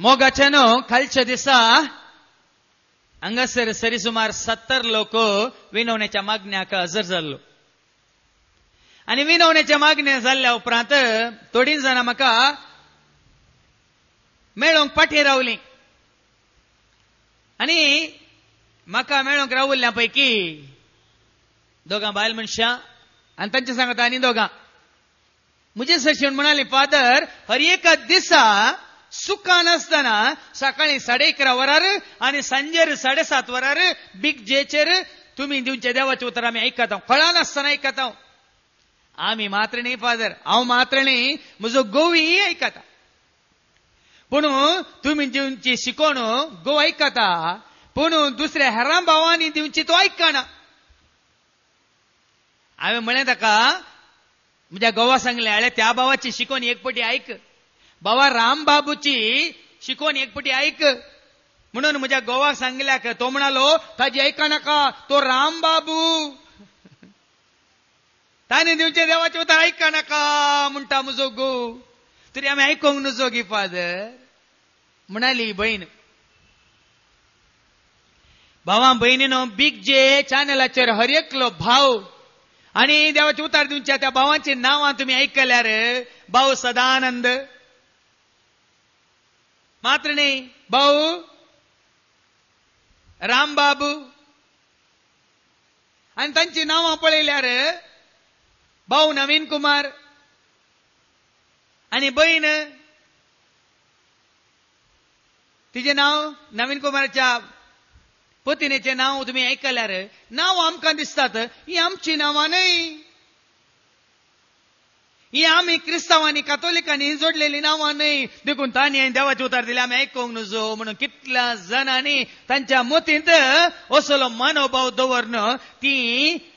मोगाच्यानो खालच्या दिसा हांगासर सरीसुमार 70 लोक विनवण्याच्या मागण्याक हजर जाल्लो. आणि विनवण्याच्या मागण्या जाल्ल्या उपरांत थोडी जाणां म्हाका मेळोंक पाठी रावली. आणि म्हाका मेळोंक रावल्ल्या पैकी दोगां बायल मनशां आणि तांचे सांगता आनी दोगां मुझे सचिन म्हणाले, फादर हर एका दिसा सुखान असताना सकाळी 11:30 वरार आणि सांजेर 7:30 वरार बिग जेचेर तुम्ही दिवचे देवाचे उतर आम्ही ऐकत आहोत. कळा नासतना ऐकत आहोत. आम्ही मात्र नाही फादर, हांव मात्र नाही, म्हजो गोवी ऐकता. पूण तुम्ही दिवची शिकोण गो ऐकता, पूण दुसऱ्या हेरां भावांनी दिवची तो ऐकना. हांवें म्हळें ताका, म्हज्या गोवा सांगलें, आल्या त्या भावाची शिकोन एकपटी ऐक, बाबा रामबाबूची शिकोन एकपटी ऐक म्हणून म्हज्या गोवाक सांगल्याक तो म्हणालो, ताजी ऐका नाका, तो रामबाबू ताने दिवचे देवाचे उतर ऐका नाका म्हणटा म्हजो गो. तरी आम्ही ऐकूंक नजो गी फादर. म्हणाली बहीण, भावा बहिणीनो, बिग जे चॅनलाचेर हर एकलो भाव आणि देवाचे उतार दिवच्या त्या भावांची नावां तुम्ही ऐकल्यार भाऊ सदानंद मात्र नाही, भाऊ रामबाबू आणि तांची नावां पळयल्यार भाऊ नवीन कुमार आणि बहीण तिचे नाव नवीन कुमारच्या पत्नीचे नाव तुम्ही ऐकल्यार नाव आमकां दिसतात ही आमची नावां नाही. ही आम्ही क्रिस्तावांनी कातोलिकांनी जोडलेली नावां नाही. देखून तांणी देवाचे उतार दिले आम्ही ऐकूंक नजो म्हणून कितल्या जणांनी तांच्या मतींत असलो मनोभाव दवरन ती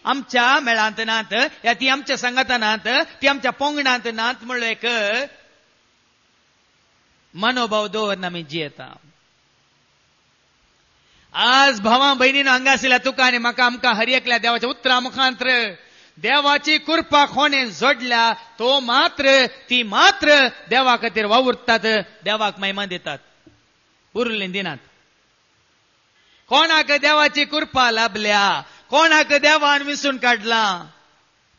आमच्या मेळांत नात, या ती आमच्या संगतान नात, ती आमच्या पोंगणांत नात म्हणलो एक मनोभाव दवरन आमी जियेता. आज भावा बहिणीनं हांगासल्या तुका आनी म्हाका आमकां हर एकल्या देवाच्या उतरां मुखांतर देवाची कृपा कोणे जोडल्या तो मात्र ती मात्र देवा खातीर वावुरतात, देवाक महिमा देतात, उरले दिनात. कोणाक देवाची कृपा लाभल्या, कोणाक देवान विसरून काढला,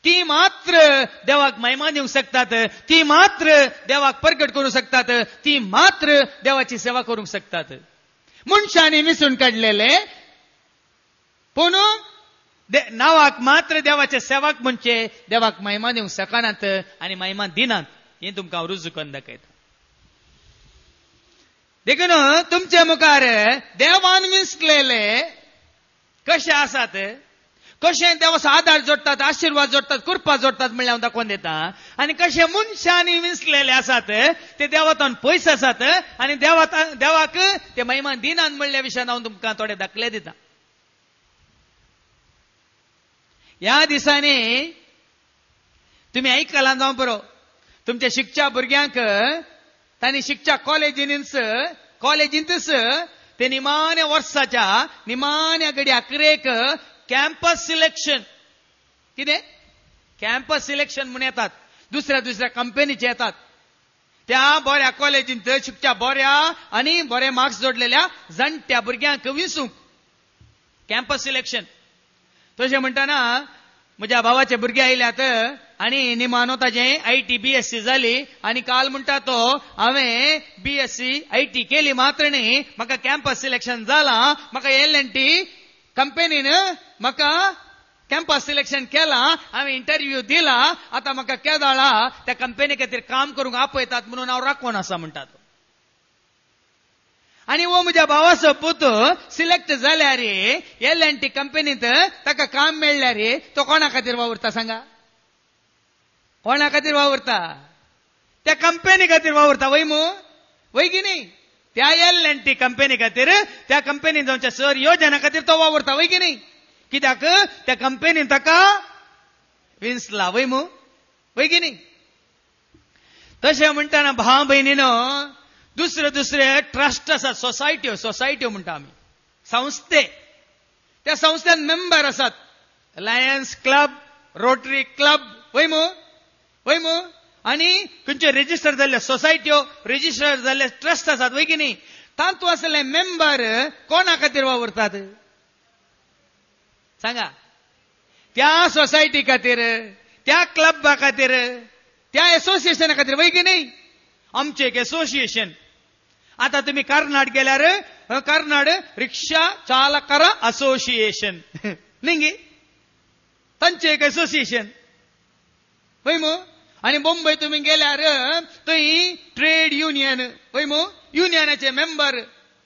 ती मात्र देवाक महिमा देऊ शकतात, ती मात्र देवाक प्रकट करू शकतात, ती मात्र देवाची सेवा करू शकतात. मनशांनी विसरून काढलेले पूण नावाक मात्र देवाचे सेवक म्हणजे देवाक महिमा देऊ शकनात आणि महिमा दिनात. हे तुमकां हांव रुजू करून दाखयता. देखून तुमचे मुखार देवान विसलेले कशे आसात, कशे देवाचो आदार जोडटात, आशीर्वाद जोडटात, कृपा जोडटात म्हणल्यार हांव दाखोवन दिता. आनी कशे मनशांनी विसलेले आसात ते देवातान पयस आसात आनी देवाक ते महिमा दिनात म्हणल्या विशयान हांव तुमकां थोडे दाखले दिता. ह्या दिसांनी तुम्ही ऐकला जावं बरो, तुमच्या शिकच्या भुरग्यांक तांणी शिकच्या कॉलेजींतच ते निमाण्या वर्साच्या निमाण्या घडये 11 कॅम्पस सिलेक्शन, कितें कॅम्पस सिलेक्शन म्हणून येतात, दुसऱ्या कंपनीचे येतात. त्या बऱ्या कॉलेजींत शिकच्या बऱ्या आणि बरे मार्क्स जोडलेल्या जाणट्या भुरग्यांक विसूंक कॅम्पस सिलेक्शन. तशें म्हणटाना म्हज्या भावाचे भुरगे आयल्यात आणि निमानो ताजे IT BSc जाली आणि काल म्हणटा तो हांवें BSc IT केली मात्र न्ही, म्हाका कॅम्पस सिलेक्शन जाला, म्हाका L&T कंपनीन म्हाका कॅम्पस सिलेक्शन केला, हांवें इंटरव्यू दिला, आता म्हाका केदाळा त्या कंपनी खातीर काम करूंक आपयतात म्हणून हांव राखोन आसा म्हणटा तो. आणि वो म्हज्या भावाचो पूत सिलेक्ट जाल्यार L&T कंपनीत ताका काम मेळल्यार तो कोणा खातीर वावुरता सांगा? कोणा खातीर वावुरता? त्या कंपनी खातीर वावुरता. वय मू वय की न्ही? त्या L&T कंपनी खातीर, त्या कंपनीन जावच्या सर योजना खातीर तो वावुरता. वय की न्ही? कित्याक त्या कंपनीन ताका विंसला. वय मू वय की न्ही? तशें म्हणटाना भाव भयणीनो दुसरे ट्रस्ट आसात, सोसायट्यो म्हणटा आमी, संस्थे. त्या संस्थेन मेंबर आसात, लायन्स क्लब, रोटरी क्लब. वय मू आणि खंयच्यो रेजिस्टर जाल्ल्यो सोसायट्यो, रेजिस्टर जाल्ले ट्रस्ट आसात वय की न्ही, तातूंत असले मेंबर कोणा खातीर वावरतात सांगा? त्या सोसायटी खातीर, त्या क्लबा खातीर, त्या एसोसिएशना खातीर वय की न्ही. आमचे एक एसोसिएशन. आता तुम्ही कर्नाड गेल्यार कर्नाड रिक्षा चालकर असोसिएशन न्ही, तांचे एक एसोसिएशन वय मो. आणि मुंबई तुम्ही गेल्यार थंय ट्रेड युनियन वय मो, युनियनाचे मेंबर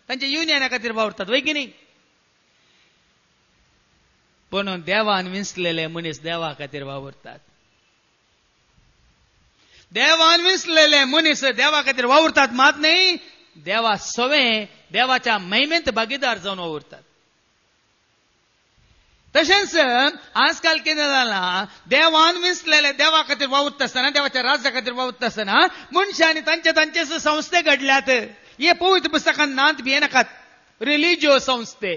तांच्या युनियना खातीर वावरतात वय की न्ही. पण देवान विंचलेले मनीस देवा खातीर वावरतात. देवान विंचलेले मनीस देवा खातीर वावरतात मात नाही, देवा सवे देवाच्या महिमेंत भागीदार जावन वावरतात. तशेंच आजकाल कितें जालां, देवान विंचलेले देवा खातीर वावरता आसतना, देवाच्या राज्या खातीर वावरता आसतना मनशांनी तांचे संस्थे घडल्यात. हे पवित्र पुस्तकांत नांत बी नाकात. रिलिजिओ संस्थे,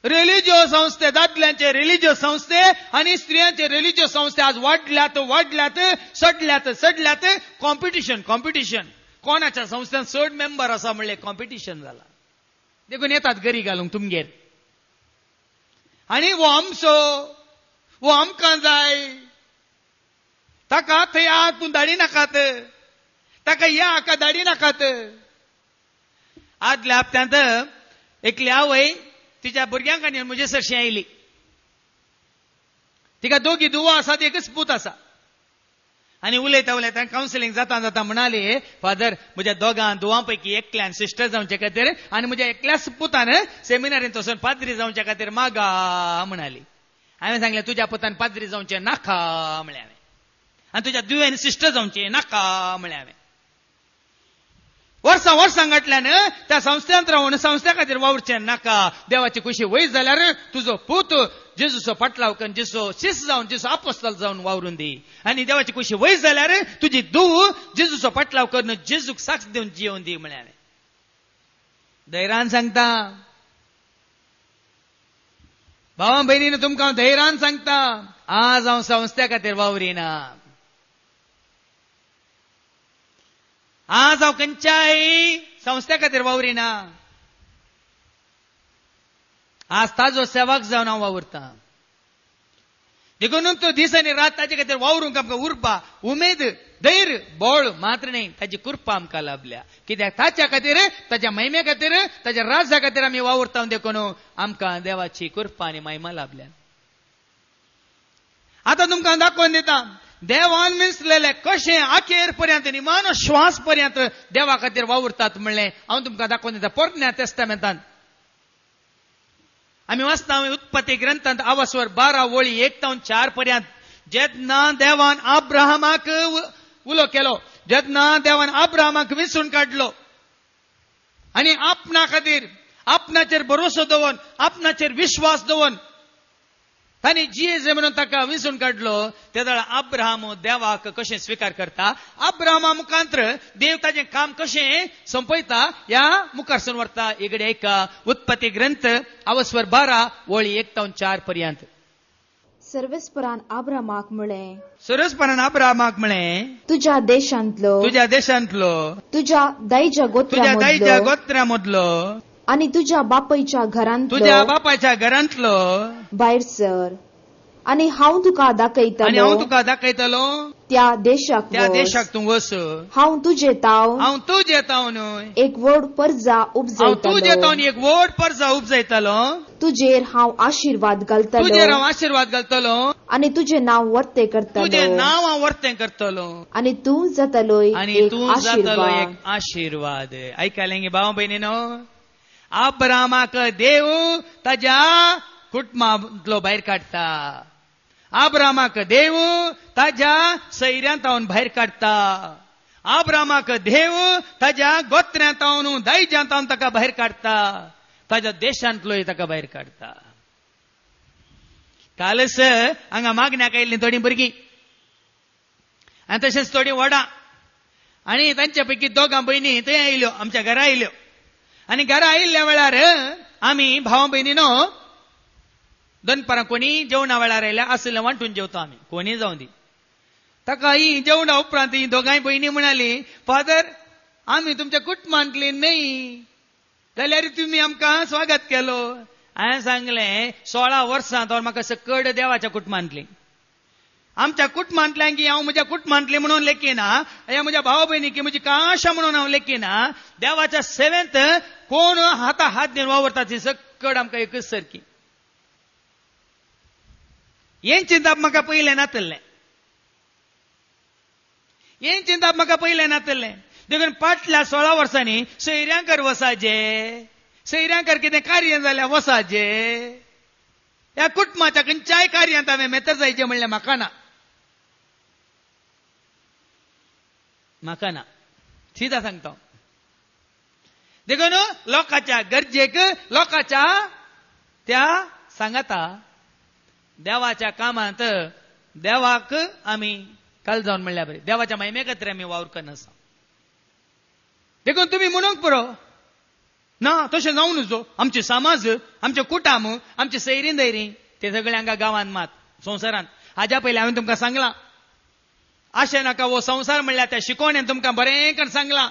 रिलिजिओ संस्थे, दादल्यांचे रिलिजिओ संस्थे आणि स्त्रियांचे रिलिजिओ संस्थे आज वाढल्यात, सडल्यात. कॉम्पिटिशन कोणाच्या संस्थेन चड मेंबर आसा म्हणले कॉम्पिटिशन जाला. देखून येतात गरी घालूंक तुमगेर. आणि वो आमचो, वो आमकां जाय, ताका थंय तूं धाडी नाकात, ताका ह्या हाका धाडी नाकात. आदल्या हप्त्यांत एकली आवय तिच्या भुरग्यांक आनी म्हजे सरशी आयली. तिका दोगी दुवा आसात, एकच पूत आसा. आणि उलयता काउन्सिलिंग जाता म्हणाले, फादर म्हज्या दोगां दुवांपैकी एकल्यान सिस्टर जावचे खातीर आनी म्हज्या एकल्याच पुतान सेमिनारींत वचून पाद्री जावचे खातीर मागा म्हणाली. हांवें सांगलें तुज्या पुतान पाद्री जावचें नाका म्हळें हांवें, आनी तुज्या दुयेन सिस्टर जावचें नाका म्हळें हांवें. वर्सां घटल्यान त्या संस्थेंत रावन संस्थे खातीर वावरचें नाका. देवाची खुशी वय जाल्यार तुजो पूत जेजूचो पाटलाव करून जेजूचो शिस जावन जेजूचो आपोस्तल जावन वावरून दी. आनी देवाची खुशी वय जाल्यार तुजी धूव जेजूचो पाटलाव करून जेजूक साक्ष दिवन जियोवन दी म्हळें हांवें. धैर्यान सांगता भावा भयणीन, तुमकां धैर्यान सांगता, आज हांव संस्थे खातीर वावरिना. आज हांव खंयच्याय संस्थे खातीर वावरिना. आज ताजो सेवक जावन हांव वावरता. देखून तो दीस आनी रात ताचे खातीर वावरूंक आमकां उर्बा, उमेद, धैर्य, बोळ मात्र न्ही, ताची कृपा आमकां लाभल्या. कित्याक ताच्या खातीर, ताच्या महिमे खातीर, ताच्या राज्या खातीर आमी वावरता. देखून आमकां देवाची कृपा आनी महिमा लाभल्या. आतां तुमकां दाखोवन दिता, देवान विंचलेले कशें आखेर पर्यंत, निमानो श्वास पर्यंत देवा खातीर वावरतात म्हणलें हांव तुमकां दाखोवन दिता. पोरण्या तेस्तामेंतांत आमी वाचता उत्पत्ती ग्रंथांत 12:1-4 पर्यंत. जेन्ना देवान अब्राहमाक उलो केलो, जेन्ना देवान अब्राहमाक विंचून काडलो आनी आपणा खातीर, आपणाचेर भरोसो दवरून, आपणाचेर विश्वास दवरून ताणी जियेजे म्हणून ताका विंचून काडलो, त्या वेळा अब्राहम देवाक कशें स्वीकार करता, अब्राहमा मुखांतर देव ताचें काम कशें संपयता, ह्या मुखारसून व्हरता. इकडे ऐका, उत्पत्ती ग्रंथ 12:1-4 पर्यंत. सर्वेस्परान अब्राहमाक म्हळें, तुज्या देशांतलो, तुज्या दायजा गोत्रामदलो आनी तुज्या बापायच्या घरांतलो भायर सर, आनी हांव तुका दाखयतलो त्या देशाक तूं वच. हांव तुजे तावन एक व्हड पर्जा उपजयतलो, तुजेर हांव आशीर्वाद घालतलो आनी तुजें नांव वर्ते करतलो आनी तूं जातलो एक आशीर्वाद. ऐकायलें गे भाव भयणीनो, अब्राहमाक देव ताज्या कुटुंबांतलो भायर काडटा. अब्राहमाक देव ताज्या सैऱ्यांतावन भायर काडटा. अब्राहमाक देव ताज्या गोत्र्यांतावन, दायजांतावन ताका भायर काडटा. ताज्या देशांतलोय ताका भायर काडटा. कालच हांगा मागण्याक आयिल्लीं थोडीं भुरगीं आनी तशेंच थोडीं व्हडां, आनी तांच्या पैकी दोगां भयणी थंय आयल्यो, आमच्या घरा आयल्यो. आनी घरा आयिल्ल्या वेळार आमी भावा भयणीनो दनपारां कोणी जेवणा वेळार आयल्या आसलें वांटून जेवता आमी, कोणी जावं दी. ताका ही जेवणा उपरांत ही दोगांय भयणी म्हणाली, फादर आम्ही तुमच्या कुटुंबांतली नाही, जाल्यार तुम्ही आमकां स्वागत केलो. हांवें सांगलें 16 वर्सां तर म्हाका सकड देवाच्या कुटुंबांतली, आमच्या कुटुंबांतल्यान की हांव म्हज्या कुटुंबांतली म्हणून लेखिना, या म्हज्या भाव भयणीकी म्हजी काशा म्हणून हांव लेखिना. देवाच्या सेवेंत कोण हाता हात देवन वावरता ती सकड आमकां एकच सारकी. हें चिंतप म्हाका पयलें नातलें, हें चिंतप म्हाका पयलें नातलें. देखून फाटल्या 16 वर्सांनी सैऱ्यांकर वसाचे, सैऱ्यांकर कितें कार्य जाल्यार वसाचे, ह्या कुटुंबाच्या खंयच्याय कार्यांत हांवें मेतर जायचें म्हणलें म्हाका ना, म्हाका ना, सिधा सांगता. देखून लोकांच्या गरजेक, लोकांच्या त्या सांगाता देवाच्या कामांत देवाक आमी काल जावन म्हणल्या बरें, देवाच्या महिमे खातीर आमी वावर करनासा. देखून तुम्ही म्हणूंक पुरो ना तशें जावं नजो. आमचे समाज, आमचे कुटाम, आमचे सैरीं दैरीं ते सगळे हांगा गांवांत मात संवसारांत. हाज्या पयलीं हांवें तुमकां सांगलां, आशे नाका हो संवसार म्हणल्यार त्या शिकोवण्यान तुमकां बरें करून सांगलां.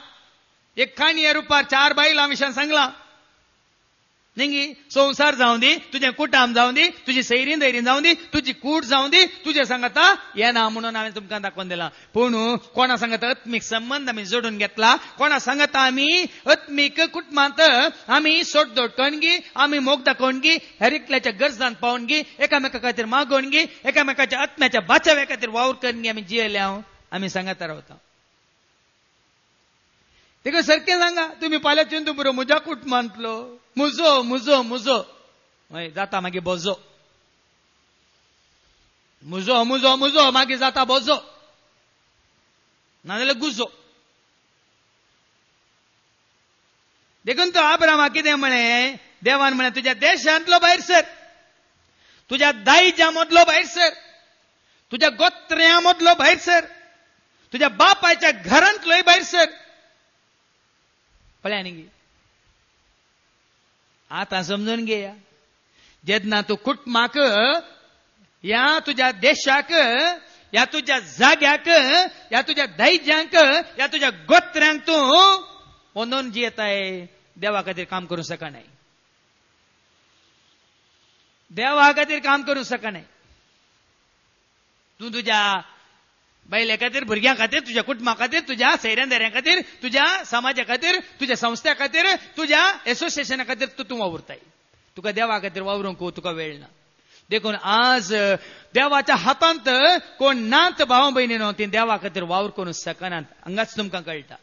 एक काणये रुपार 4 बायलां विशयान सांगलां. न्ही संवसार जावं दी, तुजें कुटाम जावं दी, तुजी सैरीं दैरीं जावं दी, तुजी कूट जावं दी, तुजें सांगता येना म्हणून हांवें तुमकां दाखोवन दिलां. पूण कोणा सांगता अत्मीक संबंध आमी जोडून घेतला, कोणा सांगता आमी अत्मीक कुटुंबांत आमी सोडदोड करून गी, आमी मोग दाखोवन गी, हेर एकल्याच्या गरजांत पावून गी, एकामेका खातीर मागोवन गी, एकामेकाच्या आत्म्याच्या बाचाव्या खातीर वावर करून गी आमी जियेल्या आमी सांगता रावता. देखून सारकें सांगा, तुमी फाल्यां चिंतू पुरो म्हज्या कुटुंबांतलो मुजो मुजो मुजो हय जाता मागीर बोजो, मुजो मुजो मुजो मागीर जाता बोजो, नाजाल्यार गुजो. देखून तो अब्राहामाक कितें म्हळें, देवान म्हळें तुज्या देशांतलो भायर सर, तुज्या दायजा मदलो भायर सर, तुज्या गोत्र्या मदलो भायर सर, तुज्या बापायच्या घरांतलोय भायर सर. पळया न्ही, आता समजून घेया, जेन्ना तूं कुटुंबाक, या तुज्या देशाक, या तुज्या जाग्याक, या तुज्या दायजांक, या तुज्या गोत्र्यांक तूं ओंदून जियेताय, देवा खातीर काम करूं शकनाय, देवा खातीर काम करूं शकनाय. तूं तुज्या बायले खातीर, भुरग्यां खातीर, तुज्या कुटुंबा खातीर, तुज्या सैऱ्यां दैऱ्यां खातीर, तुज्या समाजा खातीर, तुज्या संस्थे खातीर, तुज्या एसोसिएशना खातीर तूं वावुरताय. तुका देवा खातीर वावरूंक तुका वेळ ना. देखून आज देवाच्या हातांत कोण नात भाव भयणीनो, ती देवा खातीर वावर करूंक शकनात, हांगाच तुमकां कळटा.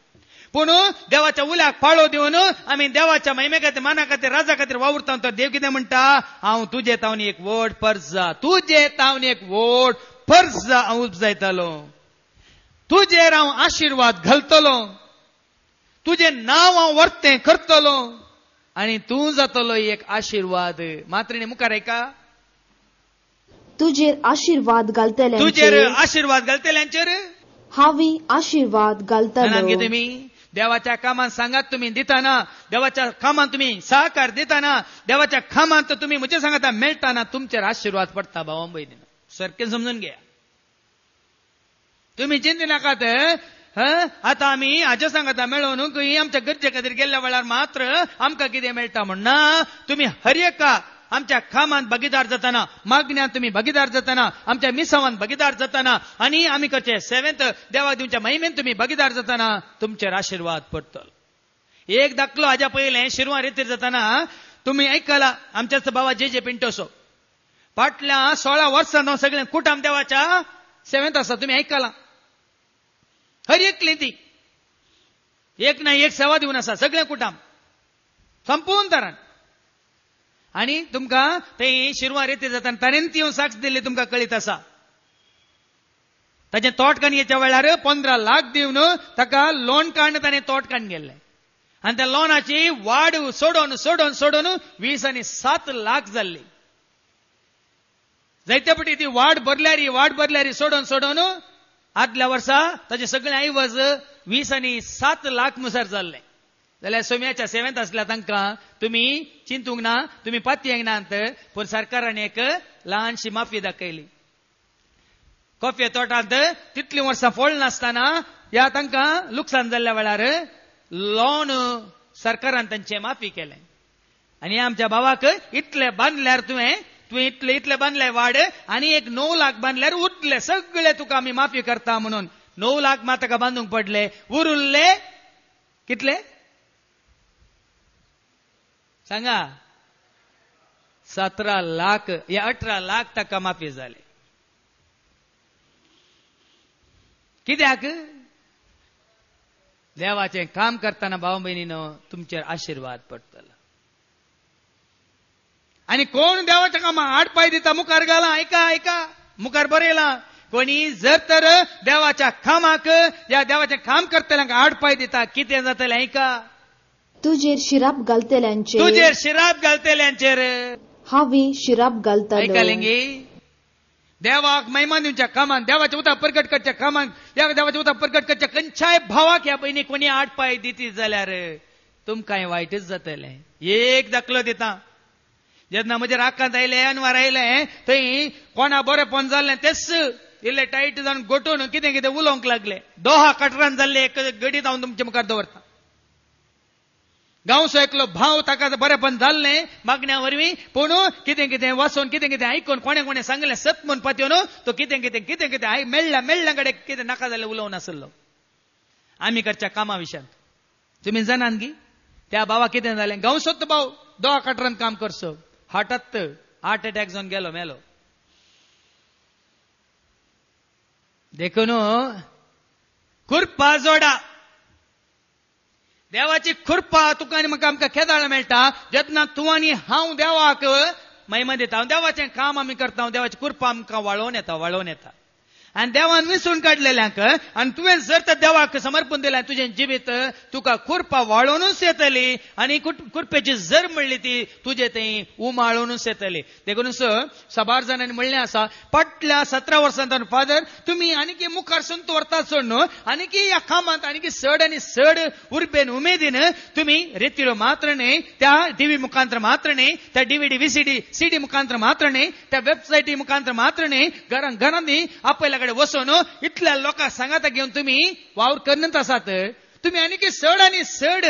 पूण देवाच्या उल्याक पाळो दिवन आमी देवाच्या महिमे खातीर, माना खातीर, राजा खातीर वावुरता. तर देव कितें म्हणटा, हांव तुजे तावन एक व्हड पर्ज, तुजे तावन एक व्हड पर्ज हांव उपजायतालो, तुजेर हांव आशिर्वाद घालतलो, तुजें नांव हांव वर्तें करतलो आनी तूं जातलो एक आशिर्वाद. मात्रिणी मुखार ऐका, तुजेर आशिर्वाद घालतल्यांचेर, तुजेर आशिर्वाद घालतल्यांचेर हांवी आशिर्वाद घालतलो. तुम्ही देवाच्या कामांत सांगात, तुम्ही दिताना, देवाच्या कामांत तुम्ही सहकार दिताना, देवाच्या कामांत तुम्ही म्हजे सांगता मेळटाना तुमचेर आशिर्वाद पडटा. भावा भयणीनो, सारकें समजून घ्या. तुम्ही चिंतू नाकात आता आमी हाजे सांगता मेळोवन खंय आमच्या गरजे खातीर गेल्ल्या वेळार मात्र आमकां कितें मेळटा म्हणना. तुम्ही हर एका आमच्या कामांत भागीदार जाताना, मागण्यांत तुम्ही भागीदार जाताना, आमच्या मिसावांत भागीदार जाताना, आणि आमी करचे सेवेंत देवा दिवच्या महिमेंत तुम्ही भागीदार जाताना तुमचेर आशिर्वाद पडतलो. एक दाखलो हाज्या पयलें शिरवां रेतीर जाताना तुम्ही ऐकला, आमच्याच बाबा जे पिंटोसो फाटल्या 16 वर्सां सगळें कुटाम देवाच्या सेवेंत आसा. तुम्ही ऐकला, हर एकली ती एक ना एक सेवा दिवन आसा, सगळें कुटाम संपूर्ण तरान. आणि तुमकां ते शिरवां रेती जाताना ताणेन ती साक्ष दिल्ली तुमकां कळीत आसा. ताचे तोट काणयेच्या वेळार 15 लाख दिवन ताका लोन काडून ताणें तोट काडून गेल्ले, आनी त्या लोनाची वाड सोडून सोडून सोडून 20 आनी 7 लाख जाल्ली. जायते पटी ती वाड भरल्यारी सोडून सोडून आदल्या वर्सा ताचे सगळे ऐवज 20 आनी 7 लाख मुसार जाल्ले. जाल्यार सोम्याच्या सेवेंत आसल्या तांकां तुम्ही चिंतूंक ना, तुम्ही पातयेंक नात, पूण सरकारान एक ल्हानशी माफी दाखयली. कॉफी तोटांत तितली वर्सां फोड नासतना ह्या तांकां लुकसाण जाल्ल्या वेळार लोन सरकारान तांचे माफी केलें. आनी आमच्या भावाक इतले बांदल्यार तुवें इतले बांदले वाड आनी एक 9 लाख बांदल्यार उरले सगळे तुका आमी माफी करता म्हणून 9 लाख मात ताका बांदूंक पडले. उरले कितले सांगा? 17 लाख या 18 लाख ताका माफी जाले. कित्याक? देवाचें काम करतना भाव भयणीनो तुमचेर आशीर्वाद पडटलो. आनी कोण देवाच्या कामाक आडपाय दिता मुखार घाला. ऐका मुखार बरयलां. कोणी जर तर देवाच्या कामाक या देवाचें काम करतल्यांक आडपाय दिता कितें जातलें? ऐका. तुजेर शिराप घालतल्यांचेर हांवी शिराप घालतलो. ऐकलें गे? देवाक महिमा दिवच्या कामान देवाचे उतर प्रकट करच्या कामान या देवाचे उतर प्रकट करच्या खंयच्याय भावाक ह्या भयणी कोणी आडपाय दिती जाल्यार तुमकांय वायटच जातलें. एक दाखलो दिता. जेन्ना म्हजे राखांत आयले अनवार आयले थंय कोणा बरेंपण जाल्लें तेच इल्ले टायट जावन गोटून कितें उलोवंक लागले. 10 कटरान जाल्ले एक गडीत हांव तुमचे मुखार दवरता. गांवचो एकलो भाव ताका बरेंपण जाल्लें मागण्या वरवीं पूण कितें वाचून कितें आयकून कोणें सांगलें सत म्हूण पातयेवन तो कितें मेळ्ळ्या कडेन कितें नाका जाल्लें उलोवं नासलो आमी करच्या कामा विशयांत. तुमी जाणात गी त्या भावा कितें जालें? गांवचोच भाव 10 कटरान काम करचो हार्ट अटॅक जावन गेलो मेलो. देखून कुर्पा जोडा. देवाची कृपा तुका आनी म्हाका आमकां केदाळ मेळटा जेन्ना तूं आनी हांव देवाक महिमा दिता. हांव देवाचें काम आमी करता. देवाची कृपा आमकां वाळोवन येता. आनी देवान विसरून काडलेल्यांक आनी तुवें जर तर देवाक समर्पण दिलें तुजें जिवीत तुका कृपा वाळोवनूच येतली आनी कृपेची जर म्हणली ती तुजे थंय उमाळोवनूच येतली. देखून साबार जाणांनी म्हणलें आसा फाटल्या 17 वर्सांतल्यान फादर तुमी आनीक मुखार संत व्हरतात सोड न्हू आनीक ह्या कामांत आनीक चड आनी चड उर्बेन उमेदीन तुमी रितीरो मात्र न्ही त्या टीव्ही मुखांतर मात्र न्ही त्या DVD VCD CD मुखांतर मात्र न्ही त्या वेबसायटी मुखांतर मात्र न्ही घरांनी आपल्या वचून इतल्या लोकांक सांगाता घेवन तुम्ही वावर करत आसात. तुम्ही आनीक चड आनी चड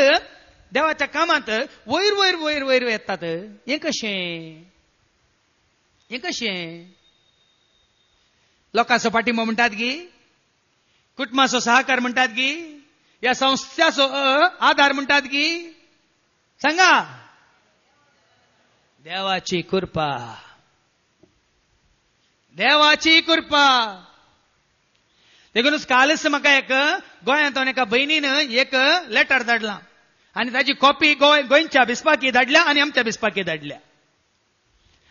देवाच्या कामांत वयर येतात. हें कशें? लोकांचो पाठिंबो म्हणटात गी, कुटुंबाचो सहकार म्हणटात गी, या संस्थाचो आधार म्हणटात गी. सांगा. देवाची कृपा. देखूनच कालच म्हाका एक गोंयांत एका भयणीन एक लेटर धाडलां आनी ताची कॉपी गोंयच्या बिस्पाकी धाडल्या आनी आमच्या बिस्पाकी धाडल्या.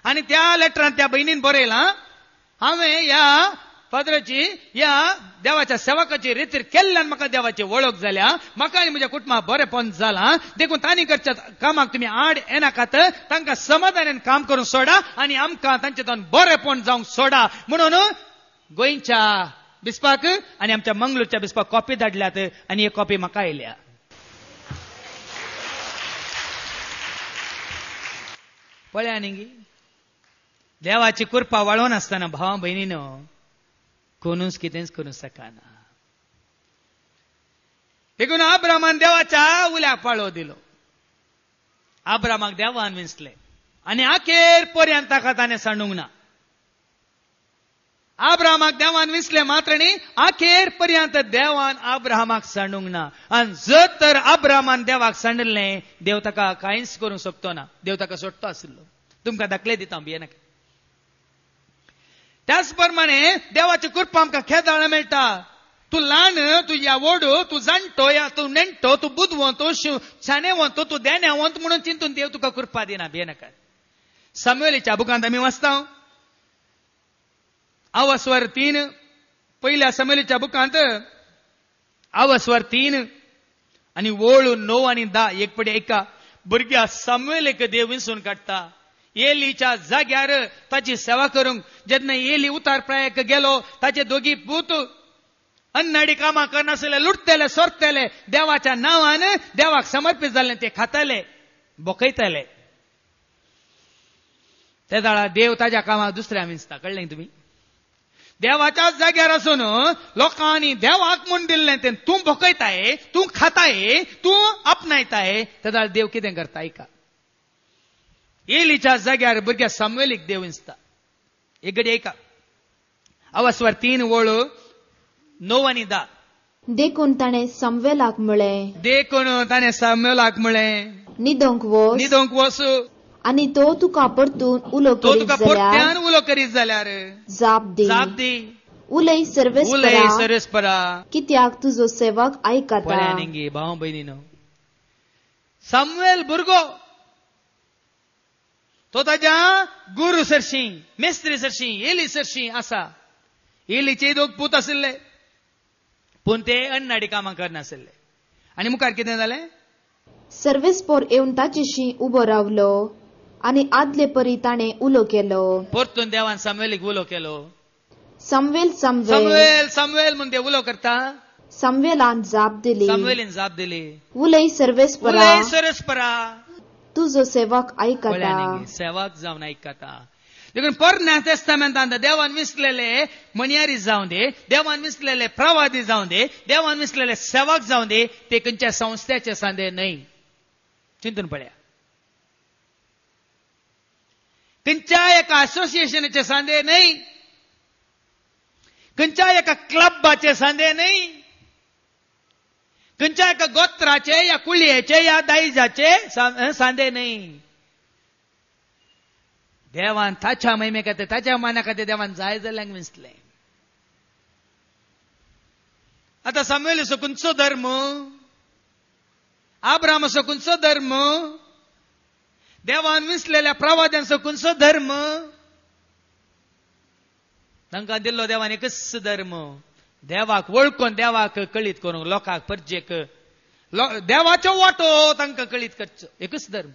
आनी त्या लेटरांत त्या भयणीन बरयलां हांवें ह्या फादराची या देवाच्या सेवकाची रितीर केल्ल्यान म्हाका देवाची वळख जाल्या. म्हाका आनी म्हज्या कुटुंबाक बरेंपण जालां. देखून तांणी करच्या कामाक तुमी आड येनाकात. तांकां समाधानान काम करून सोडा आनी आमकां तांचे तान बरेंपण जावंक सोडा म्हणून गोंयच्या बिस्पाक आनी आमच्या मंगळूरच्या बिस्पाक कॉपी धाडल्यात आनी एक कॉपी म्हाका आयल्या. पळया न्ही देवाची कृपा वाळोवन आसतना भावा भयणीनो कोणूच कितेंच करूं शकना. देखून अब्रामान देवाच्या उल्याक पाळो दिलो. अब्रामाक देवान विंचले आनी अखेर पर्यंत ताका ताणें सांडूंक ना. अब्रामाक देवान विंचले मात्र न्ही अखेर पर्यंत देवान अब्रामाक सांडूंक ना. आनी जर तर अब्रामान देवाक सांडलें देव ताका कांयच करूंक शकतो ना. देव ताका सोडतो आसलो. तुमकां दाखले दिता भियेनाका. त्याच प्रमाणे देवाची कृपा आमकां केदाळ मेळटा. तूं ल्हान तूं या व्हड तूं जाणटो या तूं नेणटो तूं बुदवो तूं शाणेवंत तूं देण्यावंत म्हणून चिंतून देव तुका कृपा दिना भियेनाका. सामुएलीच्या बुकांत आमी वाचता अवस्वर 3 पहिल्या सामुएलीच्या बुकांत अवस्वर 3 आनी वळ 9 आनी 10 एक पडी ऐका. भुरग्या सामुएलीक देव विंचून काडटा. एलीच्या जाग्यार ताची सेवा करूंक जेन्ना एली उतार प्रायाक गेलो ताचे दोगी पूत अन्नाडी कामां करनासले लुटतले सोरतले देवाच्या नांवान देवाक समर्पीत जाल्ले ते खाताले बोकयताले. त्या दाळा देव ताच्या कामाक दुसऱ्या विंचता. कळ्ळें तुमी? देवाच्याच जाग्यार असून लोकांनी देवाक म्हूण दिल्लें तें तूं भोकयताय, तूं खाताय, तूं आपणायताय, तेदाळ देव कितें करता ऐका. एलीच्या जाग्यार भुरग्या सामुएलीक देव इंचता. एक घडी ऐका. अवस्वर 3 वळू 9 आनी 10. देखून ताणें समवेलाक म्हळें, देखून ताणें सामुएलाक म्हळें, न्हिदोंक वच, आनी तो तुका परतून उलो तो करीत तुका जाल्यार परत्यान उलो करीत जाल्यार जाप दी. उलय सर्वेस्परा, कित्याक तुजो सेवक आयकता. निंगी भाव भयणीनो, सामुएल भुरगो तो ताच्या गुरू सरशी, मेस्त्री सरशी, एली सरशी आसा. एलीचे 2 पूत आशिल्ले, पूण ते अन्नाडी कामां करनाशिल्ले. आनी मुखार कितें जालें? सर्वेस्पोर येवन ताचेशी उबो रावलो आनी आदले परी ताणें उलो केलो. परतून देवान सामुएलीक उलो केलो. समवेल सामुएल म्हूण ते उलो करता. समवेलान जाप दिली. उलय सर्वेस्परा, तुजो सेवक आयकता. सेवक जावन आयकता. देखून पोरण्या तेस्तामेंतांत देवान विसलेले मणियारी जावं दे, देवान विसलेले प्रवादी जावं दे, देवान विसलेले सेवक जावं दे, ते खंयच्या संस्थेचे सांदे न्हय. चिंतून पळया. खंयच्या एका असोसिएशनाचे सांदे न्हय, खंयच्या एका क्लबाचे सांदे न्हय, खंयच्या एका गोत्राचे या कुळयेचे या दायजाचे सांदे न्हय. देवान ताच्या महिमे खातीर, ताच्या माना खातीर देवान जाय जाल्यांक विसले. आतां सामुएल असो खंयचो धर्म, आब्राम असो खंयचो धर्म, देवान विसलेल्या प्रवाद्यांचो खंयचो धर्म, तांकां दिल्लो देवान एकच धर्म. देवाक वळखून, देवाक कळीत करूंक, लोकांक परजेक देवाचो वाटो तांकां कळीत करचो, एकच धर्म.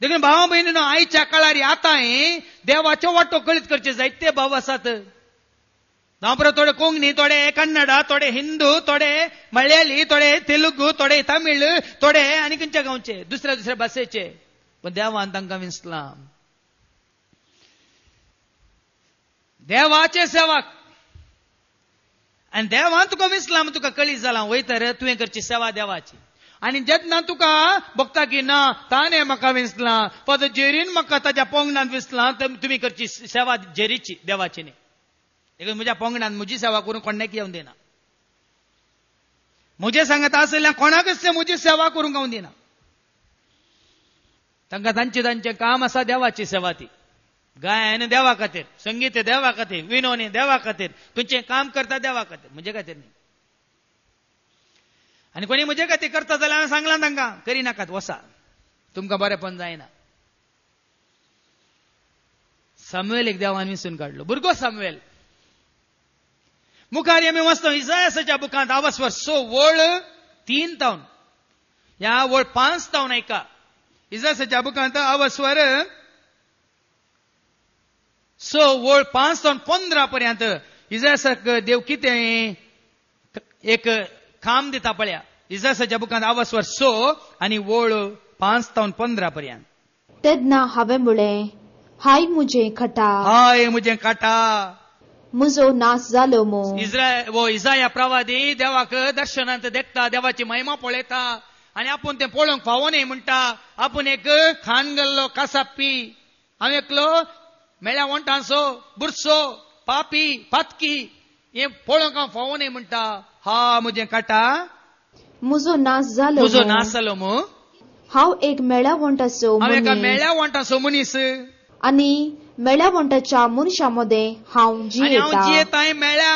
देखून भावा भयणीनो, आयच्या काळार आतां देवाचो वाटो कळीत करचे जायते भाव आसात. हांव थोडे कोंकणी, थोडे कन्नडा, थोडे हिंदू, थोडे मल्याळी, थोडे तेलुगू, थोडे तामीळ, थोडे आनी खंयच्या गांवचे दुसऱ्या भाशेचे. पण देवान तांकां विसला. देवाचे सेवक. आनी देवान तुका विसला, तुका कळीत जाला, वयतर तुवें करची सेवा देवाची. आनी जेन्ना तुका भोगता की ना ताणें म्हाका विसला, पद जेरीन म्हाका ताच्या पोंगणान विसला, तुमी करची सेवा जेरीची, देवाची न्ही. देखून म्हज्या पोंगणान म्हजी सेवा करून कोणाक येवंक दिना. म्हजें सांगता आसल्यार कोणाकच ते म्हजी सेवा करूंक येवंक दिना. तांकां तांचें काम आसा देवाची सेवा. ती गायन देवा खातीर, संगीत देवा खातीर, विनोनी देवा खातीर, खंयचें काम करता देवा खातीर, म्हजे खातीर न्ही. आनी कोणी म्हजे खातीर करता जाल्यार हांवें सांगलां तांकां, करिनाकात, वसा, तुमकां बरेंपण जायना. सामुएलीक देवान विसरून काडलो. भुरगो सामुएल. मुखार आमी वचतो इसायासाच्या बुकांत अवस्वर 6 वळ 3 तावन ह्या वळ 5 तावन ऐका. इसायासाच्या बुकांत अवस्वर 6 वळ 5 तावन 15 पर्यंत इसायासाक देव कितें एक काम दिता पळया. इसायासाच्या बुकांत अवस्वर 6 आनी वळ 5 तावन 15 पर्यंत. तेन्ना हांवें म्हळें, हाय म्हजें काटा, म्हजो नाश जालो मो. इसाया प्रवादी देवाक दर्शनांत देखता, देवाची महिमा पळयता आनी आपूण तें पळोवंक फावो न्ही म्हणटा. आपूण एक खान गेल्लो कासाप्पी, हांव एकलो मेळ्या वंटांचो बुरसो पापी पातकी, हें पळोवंक हांव फावो न्ही म्हणटा. हा म्हजें काटा, म्हजो नाश जालो मो. हांव एक मेळ्या वंटाचो मनीस आनी मेळ्या वंटाच्या मनशा मदें हांव जियेतां. मेळ्या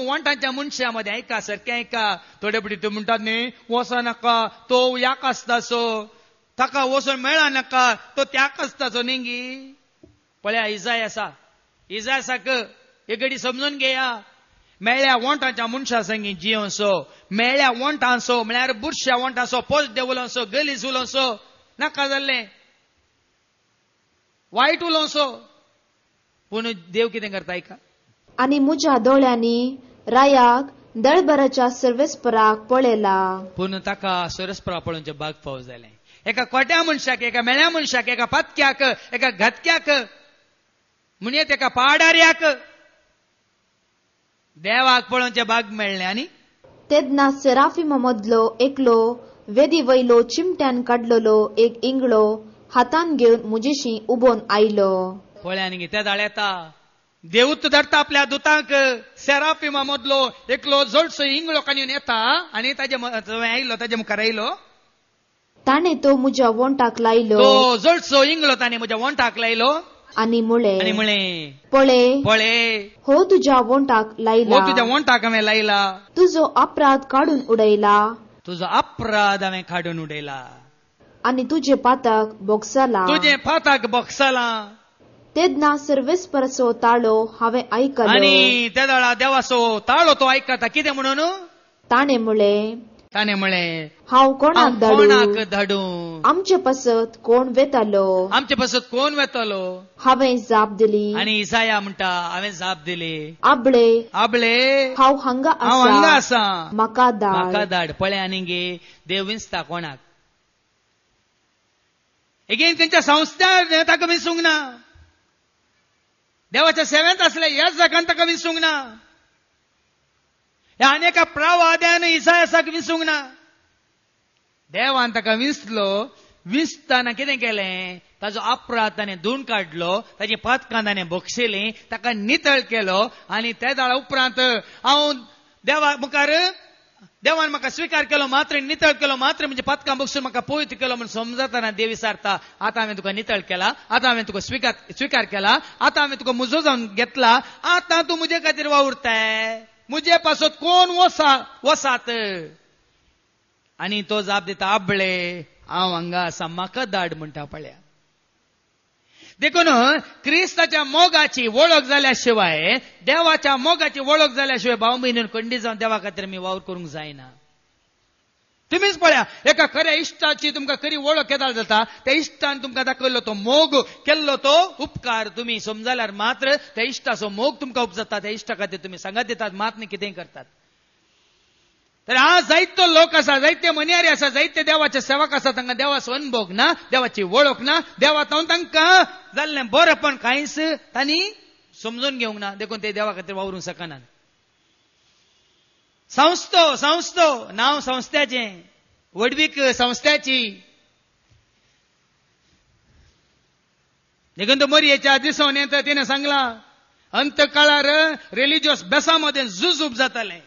वंटाच्या मनशा मदें. ऐका सारकें ऐका. थोडे पटी ते म्हणटात न्ही, वचनाका तो याक आसतासो, ताका वचोन मेळा नाका तो त्याक आसताचो न्ही. पळया इसायासाक एक घडी समजून घेया. मेळ्या वंटाच्या मनशा संगी जियोसो, मेळ्या वंटांचो म्हळ्यार बुरश्या वंटांचो पोस्ट उलोवचो, गलीज उलोवचो नाका जाल्लें, वायट उलोवचो. पूण देव कितें करता ऐका. आनी म्हज्या दोळ्यांनी रायाक दळबराच्या सर्वेस्पराक पळयला. पूण ताका सर्वेस्परा पळोवचे भाग फाव जालें. एका कोट्या मनशाक, एका मेळ्या मनशाक, एका पातक्याक, एका घातक्याक, म्हणजे एका पाडाऱ्याक देवाक पळोवचे भाग मेळ्ळे आनी तेदना सेराफिमा मदलो एकलो वेदी वयलो चिमट्यान काडलेलो एक इंगळो हातान घेवन मुजेशी उबोन आयलो. पळय आनी ते दाळ येता देवूत धरता आपल्या दुतांक सेराफिमा मदलो एकलो जडसो इंगळो काडून येता आनी आयलो ताजे मुखार आयलो. ताणे तो मुज्या वोंटाक लायलो तो जडसो इंगळो ताणें म्हज्या वोंटाक लायलो आनी आनी म्हळें पळे पळय हो तुज्या वोंटाक हो लायला, तुज्या वोंटाक हांवें लायला, तुजो अपराध काडून उडयला तुजो अपराध हांवें काडून उडयला आनी तुजे पाताक बोगसला. तुजे पाताक बोगसला. तेदना सर्वेस्पराचो ताळो हांवें आयकलो आनी त्या दाळा देवाचो ताळो तो आयकता. कितें म्हणून ताणे म्हळें हांव कोणाक धाडू, आमचे पासत कोण वेतालो, आमचे पासत कोण वेतलो. हांवें जाप दिली आनी इसाया म्हणटा हांवें जाप दिली आबळे आबळे हांव हांगा आसा म्हाका म्हाका धाड. पळय आनी गे देव विंचता कोणाक. एगेन खंयच्या संस्थार ताका विंचूंक ना, देवाच्या सेवेंत असले ह्याच जागांत ताका विंचूंक ना, ह्या अनेका प्रवाद्यान इसायासाक विंचूंक ना. देवान ताका विंचलो. विंचताना कितें केलें, ताजो अपराध ताणें धुवन काडलो, ताजी पातकां ताणें बक्षिली, ताका नितळ केलो. आनी त्या दाळा उपरांत हांव देवा मुखार देवान म्हाका स्विकार केलो मात्र, नितळ केलो मात्र, म्हणजे पातकां बक्षून म्हाका पवित्र केलो म्हणून समजताना देव विचारता आतां हांवें तुका नितळ केला, आतां हांवें तुका स्विकार केला, आतां हांवें तुका मुजो जावन घेतला, आतां तूं म्हजे खातीर वावुरताय, मुजे पासत कोण वसात. आनी तो जाप दिता आबळे हांव हांगा आसा म्हाका धाड म्हणटा. पळया देखून क्रिस्ताच्या मोगाची वळख जाल्या शिवाय, देवाच्या मोगाची वळख जाल्या शिवाय भाव भयणीन खंडी जावन देवा खातीर आमी वावर करूंक जायना. तुम्हीच पळया एका खऱ्या इश्टाची तुमकां खरी वळख केदार जाता, त्या इश्टान तुमकां दाखयल्लो तो मोग, केल्लो तो उपकार तुम्ही समजल्यार मात्र त्या इश्टाचो मोग तुमकां उपजता. त्या इश्टा खातीर तुम्ही सांगात दितात, मात न्ही कितेंय करतात. तर हा जायतो लोक आसा, जायते मनियारी आसा, जायते देवाचे सेवक आसा, तांकां देवाचो अनुभव ना, देवाची वळख ना, देवातावन तांकां जाल्लें बरेंपण कांयच तांणी समजून घेवंक ना. देखून ते देवा खातीर वावरूंक शकनात. संस्थो नांव संस्थाचें, वडवीक संस्थाची. देखून तो मोरयेच्या दिसांनी येता तिने सांगला अंतकाळार रिलिजियस बेसामध्ये झुजूब जातालें.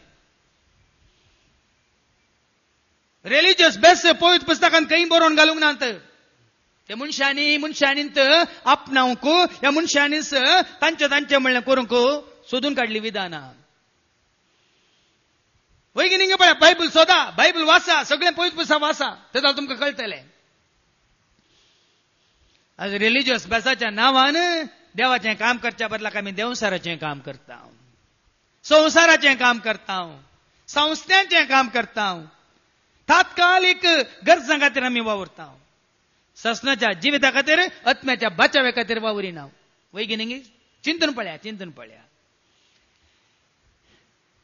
रिलिजियस बेस पवित्र पुस्तकांत खंय बरोवन घालूंक नात. ते मनशांनींत आपणावंक, ह्या मनशांनीच तांचे म्हणलें करूंक सोदून काडली विधानां. वैगिनिंग पळय बायबल सोदा, बायबल वाचा, सगळें पवित्र पुस्तक वाचा, ते जाल्यार तुमकां कळटलें. आज रिलिजियस बेसाच्या नांवान देवाचें काम करच्या बदलाक आमी देवसाराचें काम करता, संवसाराचें काम करता, संस्थांचें काम करता, तात्कालिक गरजां खातीर आमी वावुरता, ससनाच्या जिविता खातीर, आत्म्याच्या बचावा खातीर वावुरिना. वैगिनिंग चिंतून पळया.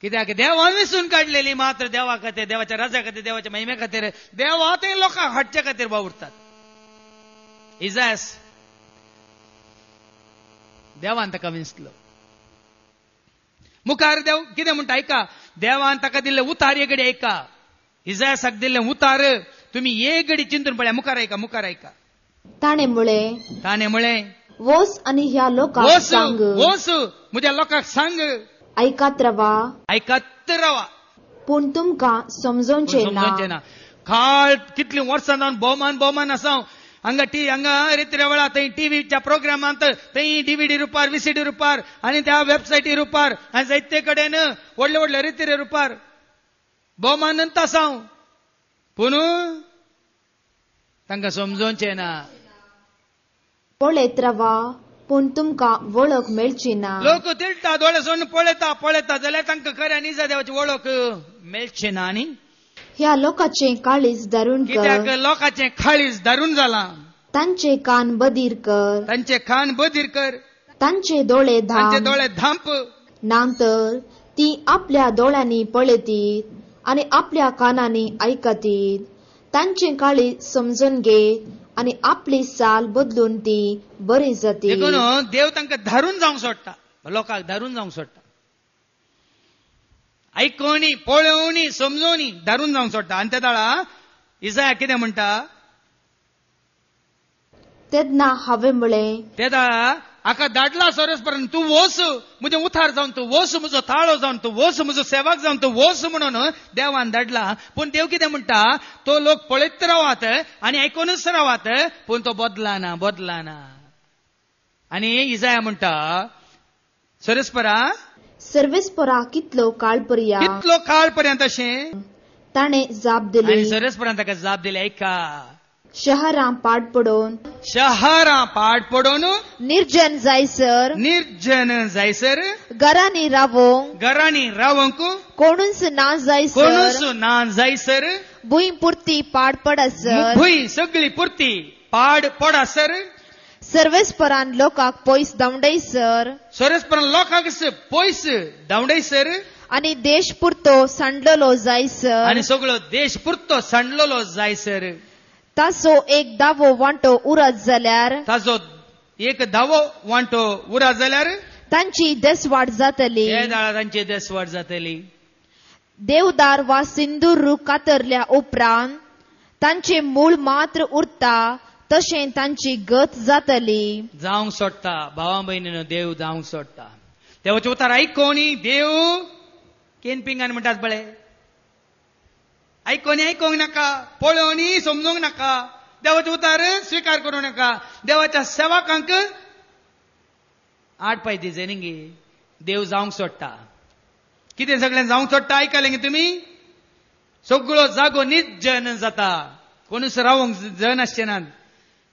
कित्याक देवान विसरून काडलेली मात्र देवा खातीर, देवाच्या राजा खातीर, देवाच्या महिमे खातीर, देवातय लोकांक हाडच्या खातीर वावुरतात. इजायास देवान ताका विंचलो. मुखार देव कितें म्हणटा आयका, देवान ताका दिल्ले उतार एक घडी आयका. इजायासाक दिल्ले उतार तुम्ही एक घडी चिंतून पळया. मुखार आयका. ताणे म्हळें वोस आनी ह्या लोकांक सांग, वोस म्हज्या लोकांक सांग, ऐकात रवा पूण तुमकां समजोवचें ना. काळ कितली वर्सां जावन भोवमान आसा. हांगा रित्रे वेळा थंय टीव्हीच्या प्रोग्रामांत, थंय डीव्हीडी रुपार, व्हीसीडी रुपार, आनी त्या वेबसायटी रुपार, आनी जायते कडेन व्हडले रित्रे रुपार भोवमानंत आसा. पूण तांकां समजोवचें ना. पळयत रावा पूण तुमकां वळख मेळची ना. लोक तिळटा दोळे सोडून पळयता जाल्यार तांकां खऱ्या निजा देवाची वळख मेळची ना. आनी ह्या लोकांचें काळीज धरून कित्याक लोकांचें काळीज धरून जालां. तांचे कान बधीर कर, तांचे दोळे धांप. नांतर ती आपल्या दोळ्यांनी पळयतीत आनी आपल्या कानांनी आयकतीत. तांचे काळीज समजून घेत आनी आपली साल बदलून ती बरी जाती. देव तांकां धारून जावंक सोडटा, लोकांक धारून जावंक सोडटा. आयकोनी पळोवनी समजोनी धरून जावंक सोडटा. आनी त्या दाळा इसाया कितें म्हणटा, तेन्ना हांवें म्हळें, ते दाळा हाका धाडला सरस्पर्यंत तूं वच, म्हजें उथार जावन तूं वच, म्हजो ताळो जावन तूं वच, म्हजो सेवक जावन तूं वच म्हणून देवान धाडला. पूण देव कितें म्हणटा, तो लोक पळयत रावात आनी आयकूनच रावात, पूण तो बदलाना. आनी इसाया म्हणटा, सरस्परा सर्वेस्परा कितलो काळ पर्यंत अशें. ताणें जाप आनी दिली, सरस्परान ताका जाप दिली, ऐका, शहरां पाड पडोवन निर्जन जायसर घरांनी रावोंक कोणूच ना जायसर भुंय पुरती पाड पडसर भुंय सगळी पुरती पाड पडसर सर्वेस्परान लोकांक पयस धांवडयसर सरस्परान लोकांक पयस धांवडयसर आनी देश पुरतो सांडलेलो जायसर आनी सगळो देश पुरतो सांडलेलो जायसर ताचो एक दावो वांटो उरत जाल्यार तांची देसवाड जातली. देवदार वा सिंदूर कातरल्या उपरांत तांचे मूळ मात्र उरता तशें तांची गत जातली. जावंक सोडटा भावा भयणीनो, देव जावंक सोडटा. देवाचे उतार आयकोनी देव केनपिंगान म्हणटात बळे, आयकोंक नाका, पळोवनी समजूंक नाका, देवाचे उतार स्वीकार करूं नाका, देवाच्या सेवकांक आठ पाय दिजे न्ही. देव जावंक सोडटा. कितें सगळें जावंक सोडटा आयकलें गे तुमी. सगळो जागो निर्जन जाता, कोणूच रावंक जन आसचे नात,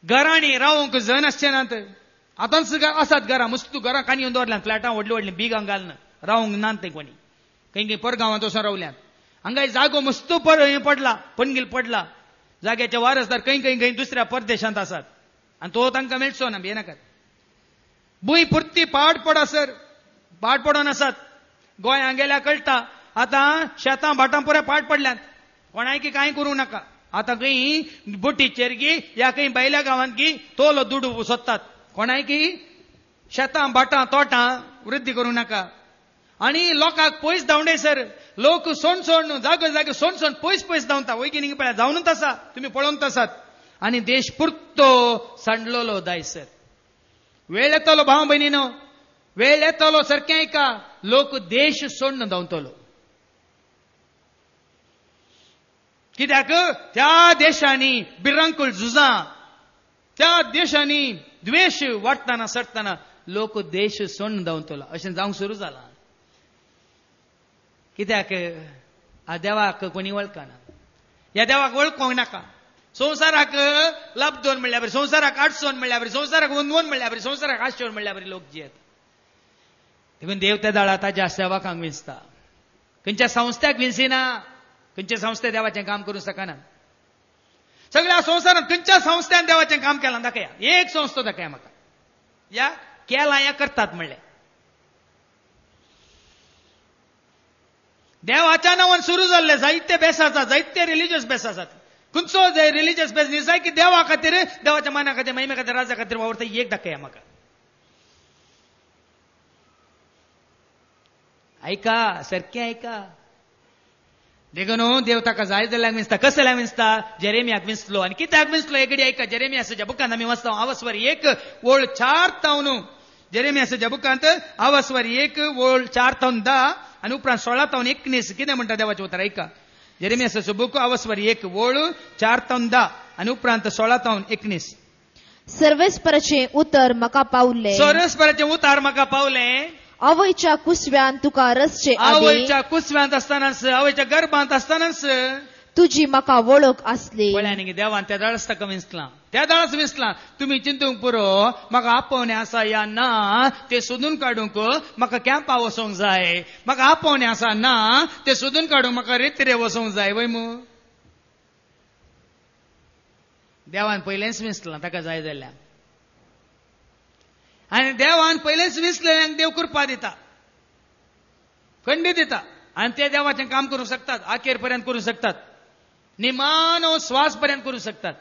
घरांनी रावंक जन आसचे नात. आतांच आसात घरां, मस्त घरां कांय येवन दवरल्यात, फ्लॅटां व्हडलीं बिगां घालना, रावंक नात ते कोणी. खंय परगांवांत वचून रावल्यात. हांगा जागो मस्त पडला, पणगील पडला. जाग्याचे वारसदार खंय दुसऱ्या परदेशांत आसात आनी तो तांकां मेळचो ना. भियेनाकात. भुंय पुरती पाड पडोन आसात. गोंयांत गेल्यार कळटा, आतां शेतां भाटां पुराय पाड पडल्यात. कोणायकी कांय करूं नाका. आतां खंय बोटीचेर गी या खंय भायल्या गांवांत गी तोलो दुडू सोदतात. कोणायकी शेतां भाटां तोटां वृद्धी करूं नाका. आनी लोकांक पयस धांवडयसर लोक सोण जागो सोण पयस धांवता. वयगी पळय जावनूच आसा, तुमी पळोवंक आसात. आनी देश पुरतो सांडलेलो दायसर. वेळ येतलो भाव भयणीनो, वेळ येतलो सारकें ऐका, लोक देश सोडून धांवतलो. कित्याक त्या देशांनी बिरांकूळ झुजां, त्या देशांनी द्वेष वाडटना सडटना लोक देश सोडून धांवतलो. अशें जावंक सुरू जालां. कित्याक ह्या देवाक कोणी वळखना. ह्या देवाक वळखोंक नाका. संवसाराक लाभ दोन म्हणल्या बरी, संवसाराक 800 म्हणल्या बरी, संवसाराक 1 म्हणल्या बरी, संवसाराक 800 म्हणल्या बरी लोक जियेत. देखून देव त्या दाळा ताच्या सेवकांक विंचता. खंयच्या संस्थ्याक विंचिना. खंयच्या संस्थेक देवाचें काम करूं शकना. सगळ्या संवसारांत खंयच्या संस्थेन देवाचें काम केलां दाखया. एक संस्था दाखया म्हाका. या केलां या करतात म्हणलें. देवाच्या नांवान सुरू जाल्ले जायते बेस आसात, जायते रिलिजियस बेस आसात. खंयचो रिलिजियस बेस निसाय की देवा खातीर, देवाच्या माना खातीर, महिमे खातीर, राजा खातीर वावरता. एक दाखया म्हाका. ऐका, सारकें ऐका. देखून देव ताका जाय जाल्यार विंचता. कसल्याक विंचता? जेरेमियाक विंचलो. आनी कित्याक विंचलो एगडी ऐका. जेरेमियाच्या बुकांत आमी वाचता, आवस्वर 1 ओळ 4 तावन. जेरेमियाच्या बुकांत आवस्वर 1 ओळ 4 तावन 10 आनी उपरांत 16 तावन 19 कितें म्हणटा देवाचें उतर ऐका. जेरेमियाचो बूक आवस्वर 1 ओळ 4 तावन 10 आनी उपरांत 16 तावन 19. सर्वेस्पराचें उतर म्हाका पावलें. सर्वेस्पराचें उतर म्हाका पावलें. आवयच्या कुसव्यान तुका रसचे आदी, आवयच्या कुसव्यांत आसतनाच, आवयच्या गर्भांत आसतनाच तुजी म्हाका वळख आसली. पळय देवान त्या दाळाच ताका विंचलां. त्या दाळाच विंचलां. तुमी चिंतूंक पुरो, म्हाका आपोवणें आसा या ना ते सोदून काडूंक म्हाका कॅम्पा वचोंक जाय. म्हाका आपोवणें आसा ना ते सोदून काडूंक म्हाका रेतीरे वचोंक जाय. वय मू देवान पयलेंच विंचलां ताका जाय जाल्यार. आनी देवान पयलेंच विंचलेल्यांक देव कृपा दिता, खंडी दिता. आनी ते देवाचें काम करूंक शकतात. आखेर पर्यंत करूंक शकतात. निमानो स्वास पर्यंत करूंक शकतात.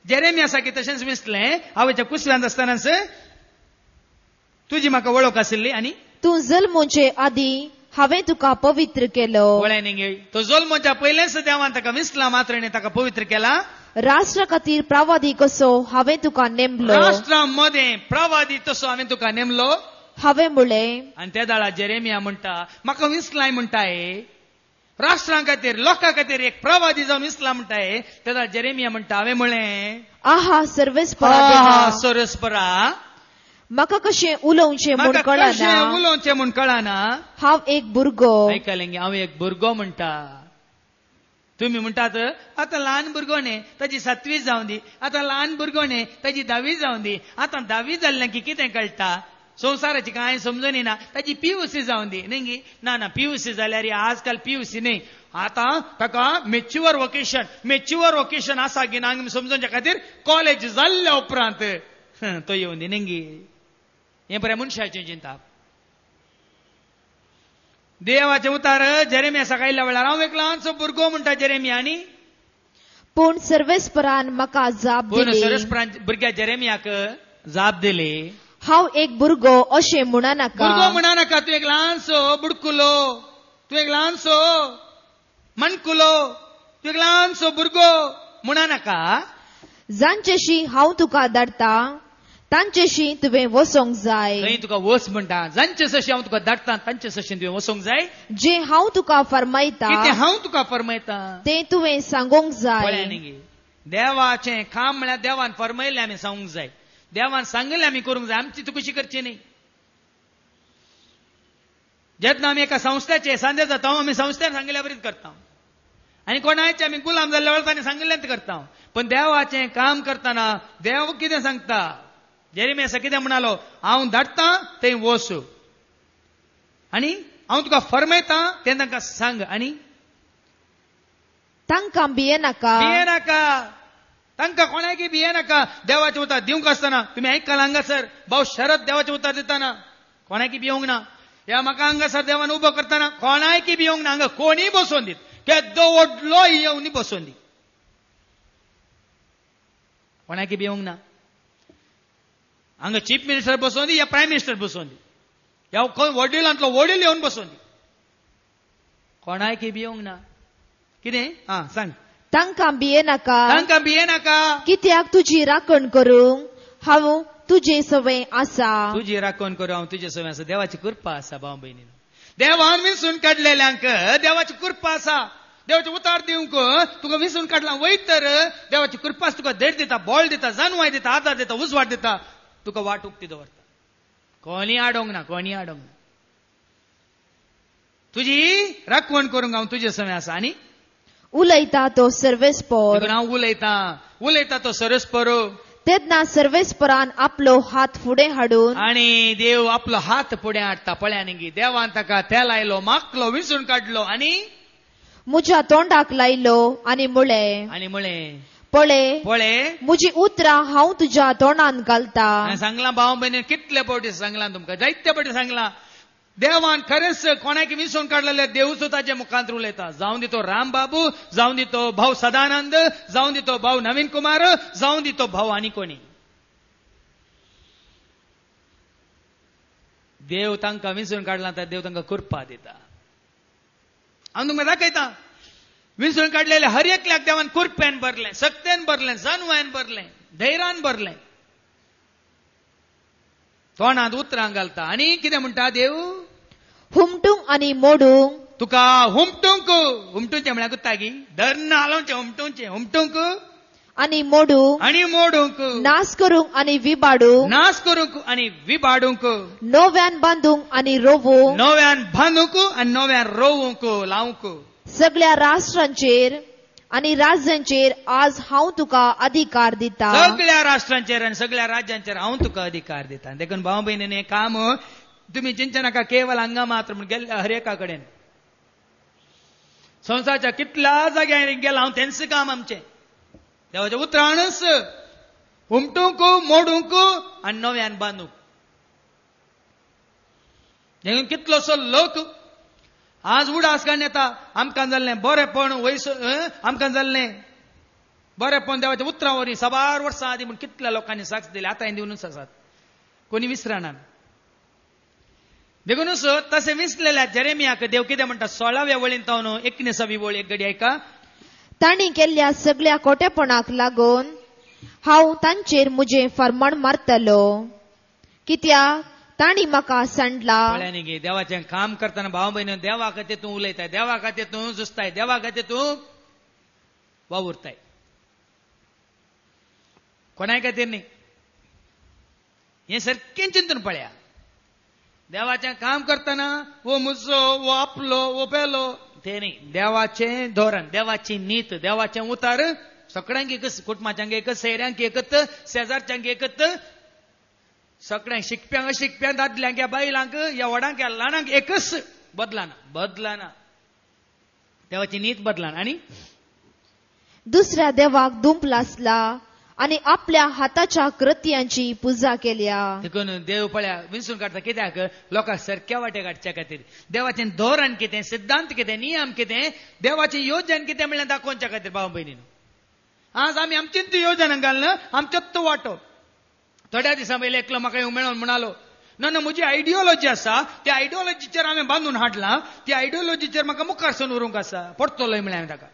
जेरेमियासाकी तशेंच विंचलें. आवयच्या कुसव्यांत आसतनाच तुजी म्हाका वळख आशिल्ली आनी तूं जल्मोचे आदी हांवें तुका पवित्र केलो. वळ्यान तो जल्मच्या पयलेच देवान ताका विसला मात्र ताका पवित्र केला. राष्ट्रा खातीर प्रवादी कसो हांवें तुका नेमलो. राष्ट्रांमध्ये प्रवादी तसो हांवें तुका नेमलो. हांवें म्हळें, आणि त्या दाळा जेरेमिया म्हणटा म्हाका विसलाय म्हणटाय. राष्ट्रां खातीर लोकां खातीर एक प्रवादी जावन विसला म्हणटाय. त्या दाळा जेरेमिया म्हणटा हांवें म्हळें, आहा सर्वेस्परा सरस्परा म्हाका कशें उलोवचें म्हूण म्हाका कशें कळना. उलोवचें म्हूण कळना. हांव एक भुरगो. आयकलें हांव एक भुरगो म्हणटा. तुम्ही म्हणटात आतां ल्हान भुरगो न्ही ताची 7वी जावं दी. आतां ल्हान भुरगो न्ही ताची 10वी जावं दी. आतां 10वी जाल्ल्यां की कितें कळटा. संवसाराची कांय समजून येना. ताची PUC जावं दी न्ही. ना PUC जाल्यार आजकाल PUC न्ही. आतां ताका मेच्युअर वोकेशन आसा की ना समजोवच्या खातीर कॉलेज जाल्ल्या उपरांत तो येवन दी न्ही. हें बरें मनशाचें चिंता. देवाचे उतार जेरेमिया सकाळच्या वेळार हांव एक ल्हानसो भुरगो म्हणटा जेरेमिया न्ही. पूण सर्वेस्परान म्हाका जाप पूण दिली. सरस्परान भुरग्या जेरेमियाक जाप दिली. हांव एक भुरगो अशें म्हणा नाका. भुरगो म्हणा नाका. तूं एक ल्हानसो बुडकुलो. तूं एक ल्हानसो मणकुलो. तूं एक ल्हानसो भुरगो म्हणा नाका. जांचेशी हांव तुका धाडटा तांचेशी तुवें वचोंक जाय. थंय तुका वच म्हणटा. जांचे सशी हांव तुका धाडटा तांचे सशी तुवें वचोंक जाय. जे हांव तुका फरमायता कितें हांव तुका फरमायता तें तुवें सांगोंक जाय. कळ्ळें न्ही. देवाचें काम म्हळ्यार देवान फरमायलें आमी सांगूंक जाय. देवान सांगलें आमी करूंक जाय. आमची तुका कशी करची न्ही. जेन्ना आमी एका संस्थेचे सांजे जाता आमी संस्थेन सांगल्या बरीच करता. आनी कोणाचे आमी गुलाम जाल्ल्या वेळार ताणें सांगलें करता. पण देवाचें काम करतना देव कितें सांगता. जेरेमिया कितें म्हणालो, हांव धाडटा थंय वच आनी हांव तुका फरमायता तें तांकां सांग. आनी तांकां भियेनाका. भियेनाका. तांकां कोणाकी भियेनाका. देवाचें उतर दिवंक आसतना तुमी आयकला हांगासर भाऊ शरद देवाचें उतर दिताना कोणाकी भियोंक ना. ह्या म्हाका हांगासर देवान उबो करतना कोणायकी भियोंक ना. हांगा कोणी बसोवन दीत. केदो व्हडलो येवन बसोवन दी. कोणाकी भियोंक ना. हांगा चीफ मिनिस्टर बसोवन दी या प्रायम मिनिस्टर बसोवन दी या वडिलांतलो वडील येवन बसोवन दी. कोणायकी भियोंक ना. कितें सांग. तांकां भियेनाका. तांकां भियेनाका. कित्याक तुजी राखण करूंक हांव तुजे सवय आसा. तुजी राखण करूं हांव तुजे सवय आसा. देवाची कृपा आसा भाव भयणीनो. देवान विसरून काडलेल्यांक देवाची कृपा आसा. देवाचे उतार दिवंक तुका विसरून काडला वयत तर देवाची कृपा तुका देड दिता, बळ दिता, जानवाय दिता, आदार दिता, उजवाड दिता. तुका वाट उक्ती दवरता. कोणी आडोंक ना. कोणी आडोंक ना. तुजी राखण करूंक हांव तुजे सवय आसा. आनी उलयता तो सर्वेस्पर. हांव उलयता तो सरस्पर. तेन्ना सर्वेस्परान आपलो हात फुडें हाडून आनी देव आपलो हात फुडें हाडटा. पळया न्ही. देवान ताका तेल आयलो, मागलो, विसरून काडलो आनी म्हज्या तोंडाक लायलो आनी म्हळें पळय म्हजी उतरां हांव तुज्या तोंडान घालता. सांगलां भाव भयणी कितले फावटी सांगलां तुमकां. जायते फावटी सांगलां. देवान खरेंच कोणाकी विसरून काडलेले देव ताचे मुखांत उलयता. जावं दी तो राम बाबू, जावं दी तो भाऊ सदानंद, जावं दी तो भाऊ नवीन कुमार, जावं दी तो भाऊ आनी कोणी. देव तांकां विसरून काडला तर देव तांकां कृपा दिता. हांव तुमकां दाखयता. विसरून काडलेले हर एकल्याक देवान कृपेन भरलें, सक्तेन भरलें, जानवायन भरलें, धैर्यान भरलें. तोंडांत उतरां घालता. आनी कितें म्हणटा देव. हुमटूंक आनी मोडूंक तुका हुमटूंचें म्हळ्यार गुत्तागी धरना हालोवचें. हुमटूंक आनी मोडूंक नाश करूंक आनी विबाडूंक नव्यान बांदूंक आनी रोवूंक लावूंक सगळ्या राष्ट्रांचेर आनी राज्यांचेर आज हांव तुका अधिकार दिता. सगळ्या राष्ट्रांचेर आनी सगळ्या राज्यांचेर हांव तुका अधिकार दिता. देखून भाव भयणीने काम तुम्ही चिंता नाका. केवळ हांगा मात्र गेल्ल्या हर एका कडेन संवसाराच्या कितल्या जाग्यार गेला हांव तेंच काम आमचें. देवाच्या उतराणच हुमटूंक, मोडूंक आनी नव्यान बांदूंक. देखून कितलोसो लोक आज उडास काडून येता. आमकां जाल्लें बरेंपण आमकां जाल्लें बरेंपण देवाच्या उतरां वरवीं 1000 वर्सां आदीं म्हूण कितल्या लोकांनी साक्ष दिली. आतां दिवनूच आसात. कोणी विसरना. देखून तसे विसलेल्या जेरेमियाक देव कितें म्हणटा 16व्या वळीन तावन 19वी वळ एक घडी ऐका. तांणी केल्ल्या सगळ्या खोटेपणाक लागून हांव तांचेर म्हजें फर्माण मारतलो, कित्याक तांणी म्हाका सांडला. कळ्ळें गे, देवाचें काम करतना भाव भयण देवा खातीर तूं उलयताय, देवा खातीर तूं झुजताय, देवा खातीर तूं वावुरताय, कोणाय खातीर न्ही. हें सारकें चिंतून पळया. देवाचें काम करतना वो मुजो, वो आपलो, वो पेलो ते न्ही. देवाचें धोरण, देवाची नीत, देवाचें उतार सगळ्यांक एकच, कुटुंबाच्यांक एकच, सैऱ्यांक एकच, शेजारच्यांक एकच, सगळ्यांक शिकप्यांक अशिकप्यांक, दादल्यांक या बायलांक, या व्हडांक या ल्हानांक एकच बदलाना. देवाची नीत बदलाना. आणि दुसऱ्या देवाक दुंपला आसला आणि आपल्या हाताच्या कृत्यांची पुजा केल्या. देखून देव पळया विंसून काडटा. कित्याक लोकांक सारक्या वाटे काडच्या खातीर. देवाचें धोरण कितें, सिद्धांत कितें, नियम कितें, देवाचें योजन कितें म्हणल्यार दाखोवच्या खातीर भाव भयणीन. आज आमी आमचीच योजना घालना, आमचोच वाटो. थोड्या दिसां पयलीं एकलो म्हाका मेळोन म्हणालो, ना म्हजी आयडियोलॉजी आसा, त्या आयडियोलॉजीचेर हांवें बांदून हाडलां, त्या आयडियोलॉजीचेर म्हाका मुखार सावन व्हरूंक आसा. पडटलोय म्हळें हांवें ताका.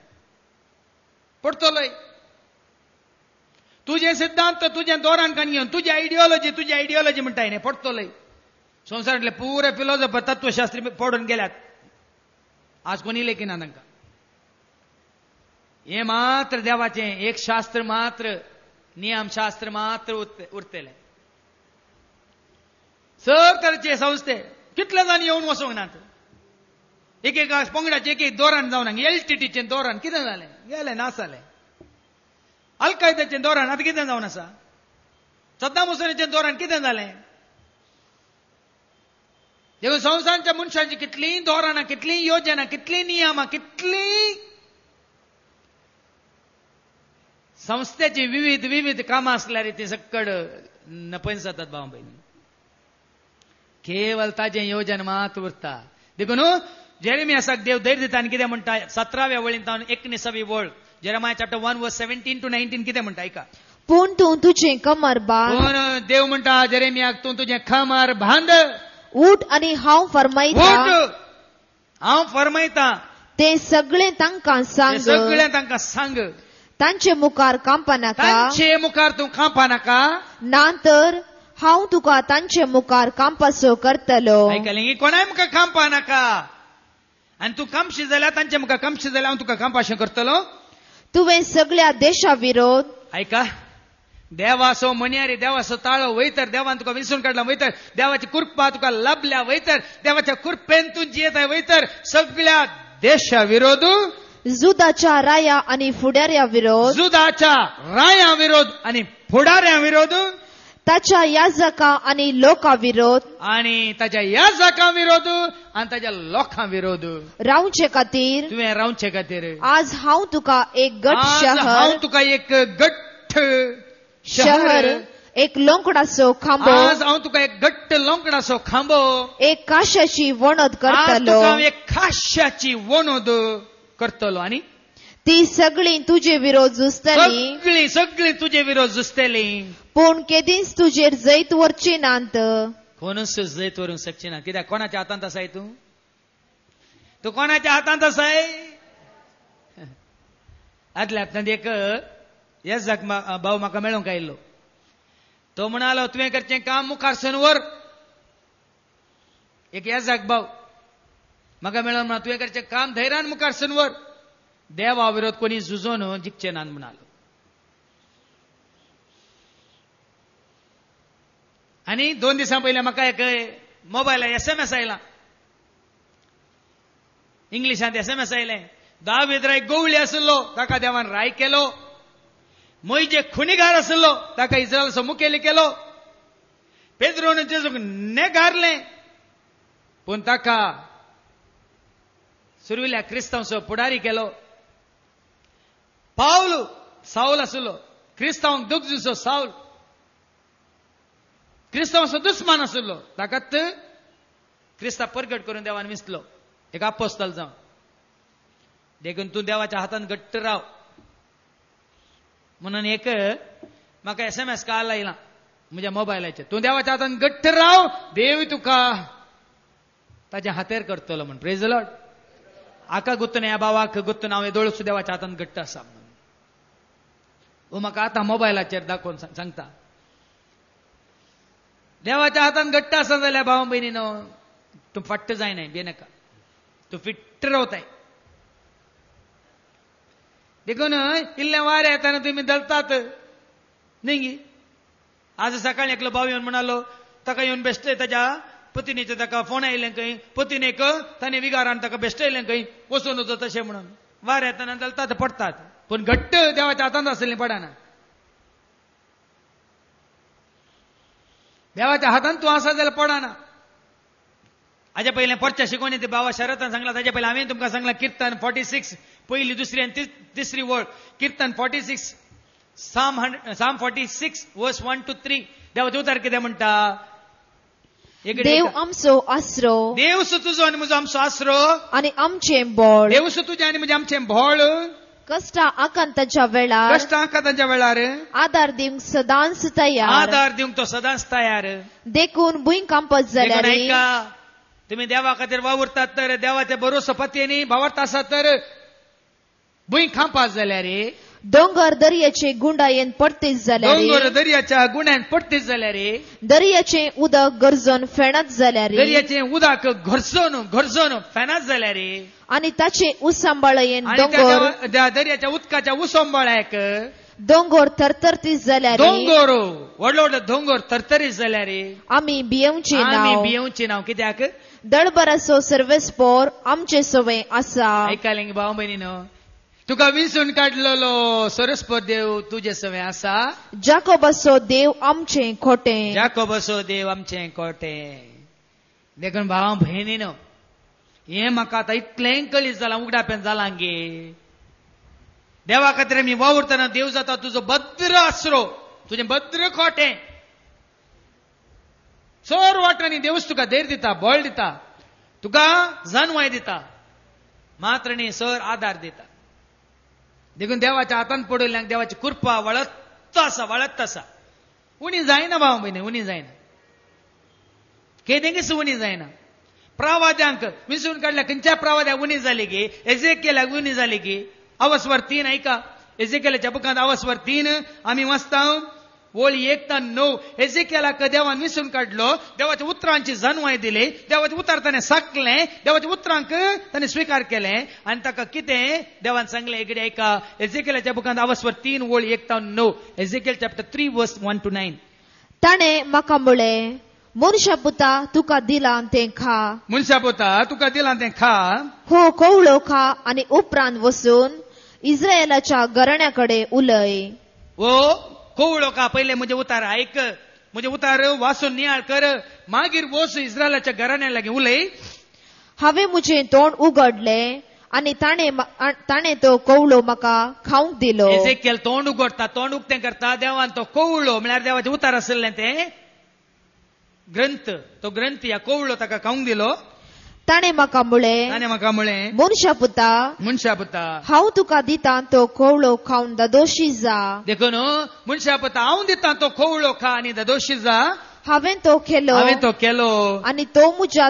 पडटलोय. तुझे सिद्धांत, तुझे धोरण काणयोन, तुझी आयडियोलॉजी म्हणटाय न्ही, पडटलोय. संवसारांतले पुरे फिलॉसॉफर, तत्वशास्त्री पडून गेल्यात. आज कोणी लेखिना तांकां. हे मात्र देवाचें एक शास्त्र मात्र, नियम शास्त्र मात्र उरतले. सर तरेचे संस्थे कितले जाण येवन वचोंक नात. एक पंगडाचे एक धोरण जावं ना. एलटीटीचें धोरण कितें जालें? गेलें, नासालें. अल कायद्याचें धोरण आतां कितें जावन आसा? सद्दाम हुसेनाचें धोरण कितें जालें? देखून संवसाराच्या मनशांची कितलीं धोरणां, कितलीं योजना, कितलीं नियमां, कितलीं संस्थेची विविध कामां आसल्यार ती सकड नपयस जातात भाव भयणी. केवळ ताजें योजन मात उरता. देखून जेरेमियासाक देव धैर्य दिता. आनी कितें म्हणटा 17व्या वळीन तावन 19वी वळ जेरेमिया चॅप्टर 1 वर्स 17 to 19 कितें म्हणटा ऐका. पूण तूं तुजें कमर बांद. पूण देव म्हणटा जेरेमियाक, तूं तुजें कमर बांद. उठ आनी हांव फरमायता. ते सगळें तांकां सांग. तांचे मुखार कांपा नाका. तांचे मुखार तूं कांपा नाका. ना तर हांव तुका तांचे मुखार कांपासो करतलो. आयकलें? कोणाय मुखार कांपा नाका. आनी तूं कांपशी जाल्यार, तांचे मुखार कांपशी जाल्यार हांव तुका कांपाशें करतलो. तुवें सगळ्या देशा विरोध. ऐका, देवाचो मण्यारी, देवाचो ताळो वयतर, देवान तुका विसरून काडला वयतर, देवाची कृपा तुका लाभल्या वयतर, देवाच्या कृपेन तूं जियेताय वयतर, सगळ्या देशा विरोध, जुदाच्या राया आणि फुडाऱ्या विरोध, फुडाऱ्या विरोध, ताच्या याजका आणि लोका विरोध, आणि ताच्या याजका विरोध, आणि ताच्या लोकां विरोध रावचे खातीर, तुवें रावचे खातीर आज हांव तुका एक गट शहर, एक लोंकडाचो खांबो, आज हांव तुका एक गट्ट लोंकडाचो खांबो, एक काश्याची वणद करतलो. एक काश्याची वणद करतलो. आणि ती सगळी तुजे विरोध झुजतली. सगळी तुजे विरोध झुजतली. पूण केदींच तुजेर जैत वरची नांत. कोणूच जैत वरूंक शकची ना. कित्याक कोणाच्या हातांत आसाय तूं कोणाच्या हातांत आसाय? आदल्या हप्त्यांत एक येजाक भाऊ म्हाका मेळूंक आयिल्लो. तो म्हणालो, तुवें करचें काम मुखार सावन व्हर. एक येजाक भाऊ म्हाका मेळोन म्हणा, तुवें करचें काम धैर्यान मुखार सावन व्हर. देवा विरोध कोणी झुजोन जिखचे ना म्हणालो. आणि 2 दिसां पयलीं म्हाका एक मोबायलार SMS आयला. इंग्लिशांत SMS आयलें. दावीद राय गवळी आसलो, ताका देवान राय केलो. मोइजे खुनिगार आसलो, ताका इस्रायलाचो मुखेली केलो. पेद्रोन जेजूक नेगारलें, पूण ताका सुरविल्ल्या क्रिस्तांवाचो पुढारी केलो. पाऊल साऊल आसलो, क्रिस्तांवांक दूख दिवचो साऊल, क्रिस्तांवाचो दुस्मान आसलो, ताकाच क्रिस्ता परगट करून देवान विसलो एक आपोस्तल जावन. देखून तूं देवाच्या हातान घट्ट राव म्हणून एक म्हाका SMS कॉल आयला म्हज्या मोबायलाचेर. तूं देवाच्या हातान घट्ट राव, देव तुका ताज्या हातेर करतलो म्हण. Praise the Lord. आका गुत्तून ह्या भावाक गुत्तून हांव दोळ देवाच्या हातान घट्ट आसा म्हणून. हो म्हाका आतां मोबायलाचेर दाखोवन सांगता. देवाच्या हातान घट्ट आसा जाल्यार भाव भयणीनो तूं फट्ट जायनाय बेनाका. तूं फिट्ट रावताय. देखून इल्ले वारे येताना तुम्ही दळतात न्ही. आज सकाळी एकलो भाव येवन म्हणालो ताका येवन बेश्टे ताच्या पत्नीचे ताका फोन आयले खंय. पत्नीक ताणे विगारान ताका बेश्टे आयले खंय वचून वचो तशें म्हणून. वारे येताना दळतात पडतात. पण घट्ट देवाच्या हातान आसले पडाना. देवाच्या हातान तूं आसा जाल्यार पडाना. हाज्या पयलें परच्या शिकोवणी ते बाबा शरतान सांगला. ताज्या पयलीं हांवें तुमकां सांगला कीर्तन 46 पहिली दुसरी आनी तिसरी वळ. कीर्तन 46 साम 46 वर्स 1 to 3. देवाचे उतार कितें म्हणटा. देव आमचो आसरो. देव सो तुजो आनी म्हजो आमचो आसरो. आनी आमचें बळ. देव सो तुजें आनी म्हजें आमचें भोळ. कष्टा आकांताच्या वेळार. कष्ट आकांताच्या वेळार आदार दिवंक सदांच तयार. आदार दिवंक तो सदांच तयार. देखून भुंयकांपत जाल्यार तुम्ही देवा खातीर वावुरतात तर देवाच्या भरोसो पत्यानी भावार्थ आसात तर भुंय खांपात जाल्यार दोंगर दर्याचे गुंडायेन पडतीस जाल्यार दोंगर दर्याच्या गुंड्यान पडतीस जाल्यार दर्याचे उदक गरजून फेणत जाल्यार दर्याचे उदक घरजोन फेनात जाल्यार आनी ताचे उसांबाळयेन दोंगर दर्याच्या उदकाच्या उसंबाळ्याक दोंगर तरतरतीस जाल्यार दोंगर व्हडलो व्हडलो दोंगर तरतरीत जाल्यार आमी भियेवचें नांव कित्याक दळबरासो सर्वेस्पोर आमचे सवय आसा. आयकालें भाव भयणीनो तुका विंचून काडलेलो सरस्पोर देव तुजे सवय आसा. जाकोबासो देव आमचें खोटें. जाकोबासो देव आमचें खोटें. देखून भाव भयणीनो हें म्हाका आतां इतलें कळीत जालां उगडाप्यान जालां गे. देवा खातीर आमी वावुरतना देव जाता तुजो भद्र आसरो तुजें भद्र खोटें. चोर वाटांनी देवच तुका धैर्य दिता बळ दिता तुका जानवाय दिता मात्र न्ही सर आदार दिता. देखून देवाच्या हातान पडयल्यांक देवाची कृपा वळत आसा. उणी जायना भाव भयणी उणी जायना. केदेंगीच उणी जायना. प्रवाद्यांक विसरून काडल्या खंयच्या प्रवाद्याक उणी जाली गे. एजेकियेलाक उणी जाली गे. अवस्वर 3 ऐका. एजेकियेलाच्या बुकांत अवस्वर 3 आमी वाचता वळी 1 ते 9. एजेकियेलाक देवान विसरून काडलो. देवाच्या उतरांची जानवाय दिली. देवाचे उतार ताणें साकलें. देवाच्या उतरांक ताणें स्वीकार केलें आनी ताका कितें देवान सांगलें इकडे ऐका. एजेकियेलाच्या बुकांत अवस्वर 3 वळी 1 ते 9. एजेकियल चॅप्टर 3 वर्स 1 to 9. ताणें म्हाका म्हळें मनशा पुता तुका दिलां तें खा. मनशा पुता तुका दिलां तें खा. हो कवळो खा आनी उपरांत वचून इस्रायेलाच्या घराण्याकडे उलय. ओ कवळो का पहिले म्हजे उतार ऐक. म्हजे उतार वाचून नियाळ कर. मागीर वच इस्रायलाच्या घराण्या लागीं उलय. हांवें म्हजें तोंड उगडलें आनी ताणें तो कवळो म्हाका खावंक दिलो. एजेकियल तोंड उगडटा तोंड उक्तें करता. देवान तो कवळो म्हळ्यार देवाचें उतार आसलें तें ग्रंथ तो ग्रंथ ह्या कवळो ताका खावंक दिलो. ताणें म्हाका म्हळें मनशा पुता हांव तुका दितां तो कवळो खावन ददोशी जा. देखून मनशा पुता हांव दितां तो कवळो खा आनी ददोशी जा. हांवें तो केलो आनी तो म्हज्या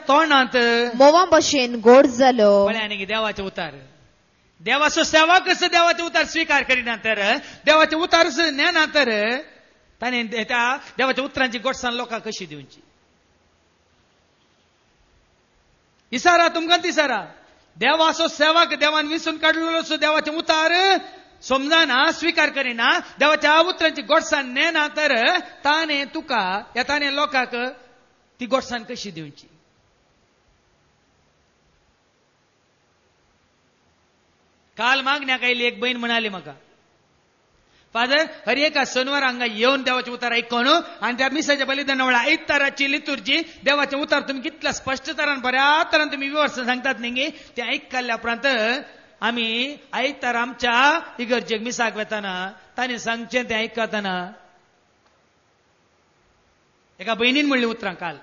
तोंडांत मोवा भशेन गोड जालो. आनी देवाचे उतार देवाचो सेवा कसो देवाचे उतार स्वीकार करिना तर देवाचे उतार नेना तर ताणें त्या देवाच्या उतरांची गोडसाण लोकांक कशी दिवची. इसारा तुमकां तिसारा देवाचो सेवाक देवान विसरून काडलेलो देवाचे उतार समजना स्वीकार करिना देवाच्या उतरांची गोडसाण नेना तर ताणें तुका या ताणें लोकांक ती गोडसाण कशी दिवची. काल मागण्याक आयली एक बहीण म्हणाली म्हाका फादर हर एका शनिवार हांगा येवन देवाचे उतार आयकून आनी त्या मिसाच्या बलिदाना वेळा आयताराची लितुर्जी देवाचे उतार तुमी कितल्या स्पश्ट तरान बऱ्या तरान तुमी विवर्सन सांगतात न्ही ते आयकल्या उपरांत आमी आयतार आमच्या इगर्जेक मिसाक वेताना तांणी सांगचें तें आयकतना एका भयणीन म्हणली उतरां काल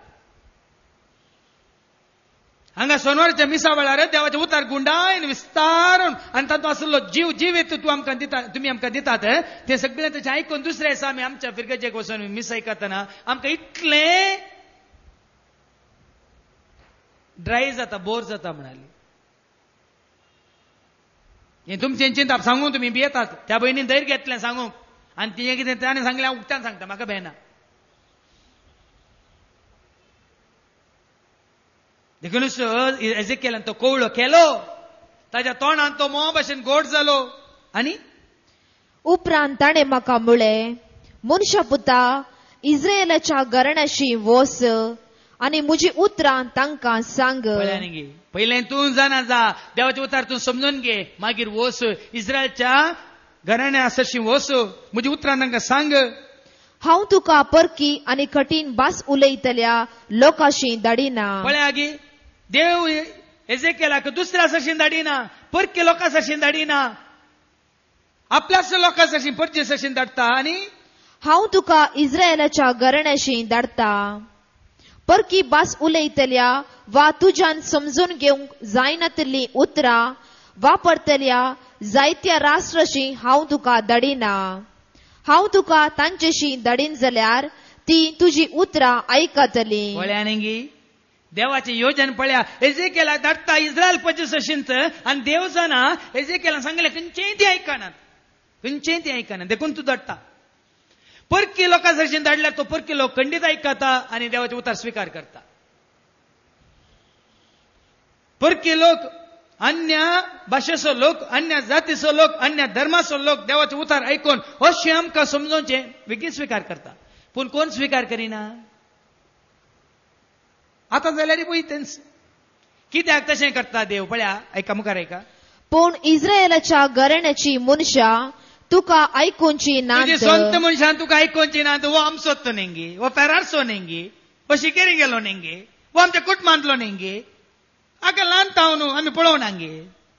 हांगा सोनवारच्या मिसा वेळार देवाचे उतार गुंडायन विस्तारून आनी तातूंत आसलो जीव येता तुमी आमकां दितात ते सगळें तेचें आयकून दुसऱ्या दिसा आमी आमच्या फिरगेजेक वचून मिस आयकतना आमकां इतलें ड्राय जाता, बोर जाता म्हणाली. हे तुमचे चिंता सांगू तुम्ही बी येतात. त्या बहिणीने धैर्य घेतलं सांगू, आणि तिने कितें त्याने सांगल्या उक्त्यान सांगता म्हाका भेना. देखूनच एजेकियेलान तो कवळो केलो, ताच्या तोंडान तो मोह भाशेन गोड जालो. आनी उपरांत ताणें म्हाका म्हळें, मनशा पुता, इस्रायेलाच्या घराण्याशी वच आनी म्हजी उतरां तांकां सांग. पहिले तूं जाणा जा, देवाचे उतार तूं समजून घे, मागीर वच इस्रायलच्या घराण्या आसशी वच, म्हजी उतरां तांकां सांग. हांव तुका परकी आनी कठीण भास उलयतल्या लोकांशी धाडिना. पळया गी, देव एजेकियेलाक दुसऱ्या सरशीन धाडिना, परके लोकां सरशीन धाडिना, आपल्याच लोकां सरशीन परजे सरशीन धाडटा. आनी हांव तुका इस्रायेलाच्या घराण्याशी धाडटा. परकी भास उलयतल्या वा तुज्यान समजून घेवंक जायनातली उतरां वापरतल्या जायत्या राष्ट्राशी हांव तुका धाडिना. हांव तुका तांचेशी धाडीन जाल्यार ती तुजी उतरां आयकतली. पळया न्ही, देवाची योजन पळया. एजेकियेलाक धाडटा इस्रायल पयशेंत, आनी देव जाणा एजेकियेलान सांगलें खंयचेय ती आयकनात, खंयचेय ती आयकनात. देखून तूं धाडटा. परकी लोकां सरशीन धाडल्यार तो परकी लोक खंडीत आयकता आनी देवाचे उतार स्वीकार करता. परकी लोक, अन्य भाशेचो लोक, अन्य जातीचो लोक, अन्य धर्माचो लोक देवाचे उतार आयकून अशें आमकां समजोवचें बेगीन स्वीकार करता. पूण कोण स्वीकार करिना? आतां जाल्यार पळय तेंच कित्याक तशें करता देव. पळया, आयका मुखार आयका. पूण इस्रायेलाच्या घराण्याची मनशां तुका आयकूंची नात. स्ವಂತ मनशान तुका आयकूंची नात. वो आमचोच तो नेंगी, वो फेरारचो नेंगी, वो शिकेरी गेलो नेंगी, वो आमच्या कुटुंबांतलो नेंगी, आका ल्हान ताव न्हू आमी पळोवनांगे.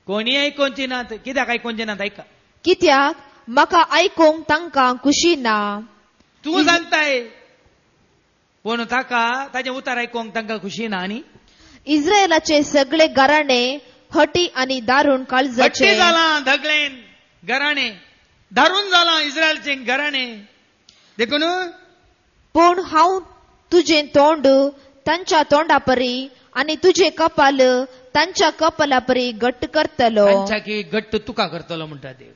कोणी आयकूंची नात. कित्याक आयकूंची नात? आयका. कित्याक म्हाका आयकूंक तांकां खुशी ना. तूं सांगताय, पूण ताका ताचें उतार आयकूंक तांकां खुशी ना. आनी इस्रायेलाचे सगळे घराणे हटी आनी दारूण काळजाचे. हट्टी जालां धगलेन घराणे, दारून जालां इस्रायलचे घराणे. देखून पूण हांव तुजें तोंड तांच्या तोंडा परी आनी तुजें कपाल तांच्या कपाला परी घट्ट करतलो. तांच्या की घट्ट तुका करतलो म्हणटा देव.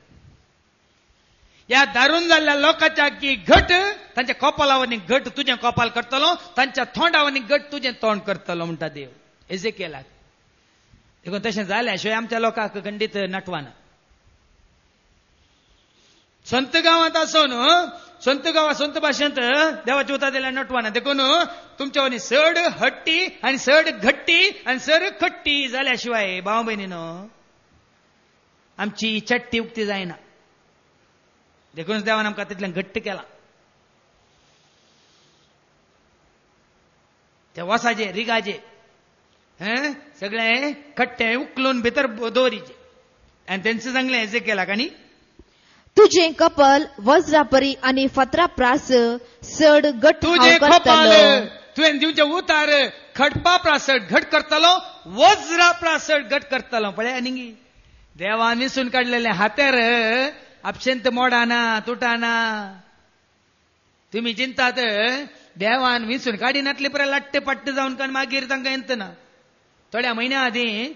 या दारून जाल्ल्या लोकांच्या की घट तांच्या कपालावनी घट तुजें कपाल करतलो, तांच्या तोंडावनी घट तुजें तोंड करतलो म्हणटा देव एजेकियेलाक. देखून तशें जाल्या शिवाय आमच्या लोकांक खंडीत नटवाना. संत गांवांत आसून, संत गांवां संत भाशेंत देवाचे उतार दिल्यार नटवाना. देखून तुमच्या वनी चड हट्टी आनी चड घट्टी आनी चड खट्टी जाल्या शिवाय भाव भयणीनो आमची चट्टी उक्ती जायना. देखून देवान आमकां तितलें घट्ट केलां. त्या वसाचे रिगाचे सगळे खट्टे उकलून भितर दवरीचे. आनी तेंचे सांगलें एजेकियेलाक, आनी तुझे कपाल वज्रा परी आनी फातरा प्रास चड घट्ट तुझे कपाल तुवें दिवचे उतार खडपा प्रासट घट करतलो, वज्रा प्रासट घट करतलो. पळया न्ही, देवान विसून काडलेले हातेर आपशेंत मोडाना तुटाना. तुम्ही चिंतात देवान विसून काडिनातले पळय लट्टे पट्ट जावन कान मागीर तांकां येतना. थोड्या म्हयन्या आदीं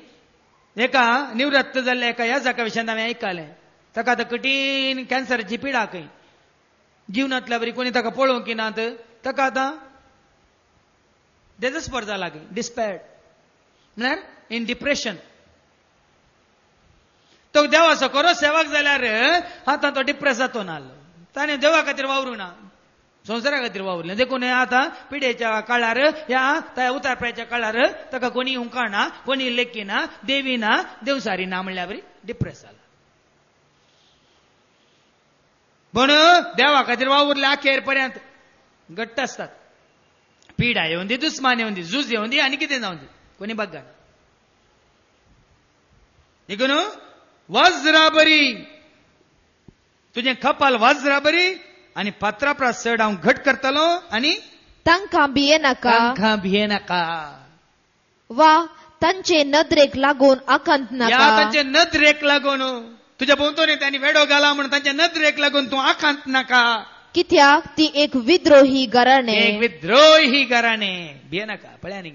एका निवृत्त जाल्ल्या एका ह्या जाका विशयान हांवें आयकलें. ताका आतां कठीण कॅन्सराची पिडा खंय, जिवनांतल्या बरी कोणी ताका पळोवंक नात. ताका आतां डेजस्पर जाला खंय, डिस्पॅर्ड म्हळ्यार इन डिप्रेशन. तो देवाचो खरो सेवक जाल्यार आतां तो डिप्रेस जातो नाहलो. ताणें देवा खातीर वावरूं ना, संवसारा खातीर वावरलें. देखून आतां पिडेच्या काळार, ह्या उतारप्याच्या काळार ताका कोणी हुंकाना, कोणी लेखिना, देवीना, देवसारी ना म्हणल्या बरी डिप्रेस जाला. पण देवा खातीर वावरले अखेर पर्यंत घट्ट असतात. पिडा येऊन दी, दुस्मान येऊन दी, झूज येऊन दी, आनी कितें जाऊन दी, कोणी बघा. देखून वज्रा बरी, तुझे कपाल वज्रा बरी आनी फातरा प्रास चड हांव घट करतलो, आनी तांकां भियेनाका, तांकां भियेनाका. वा तांचे नदरेक लागून आकांत नाका. तांचे नदरेक लागून तुझ्या भोंवतणी त्यांनी वेडो घाला म्हणून तांच्या नदरेक लागून तूं आकांत नाका. कित्याक ती एक विद्रोही घराणे. एक विद्रोही घराणे. भिये नाका. पळया न्ही,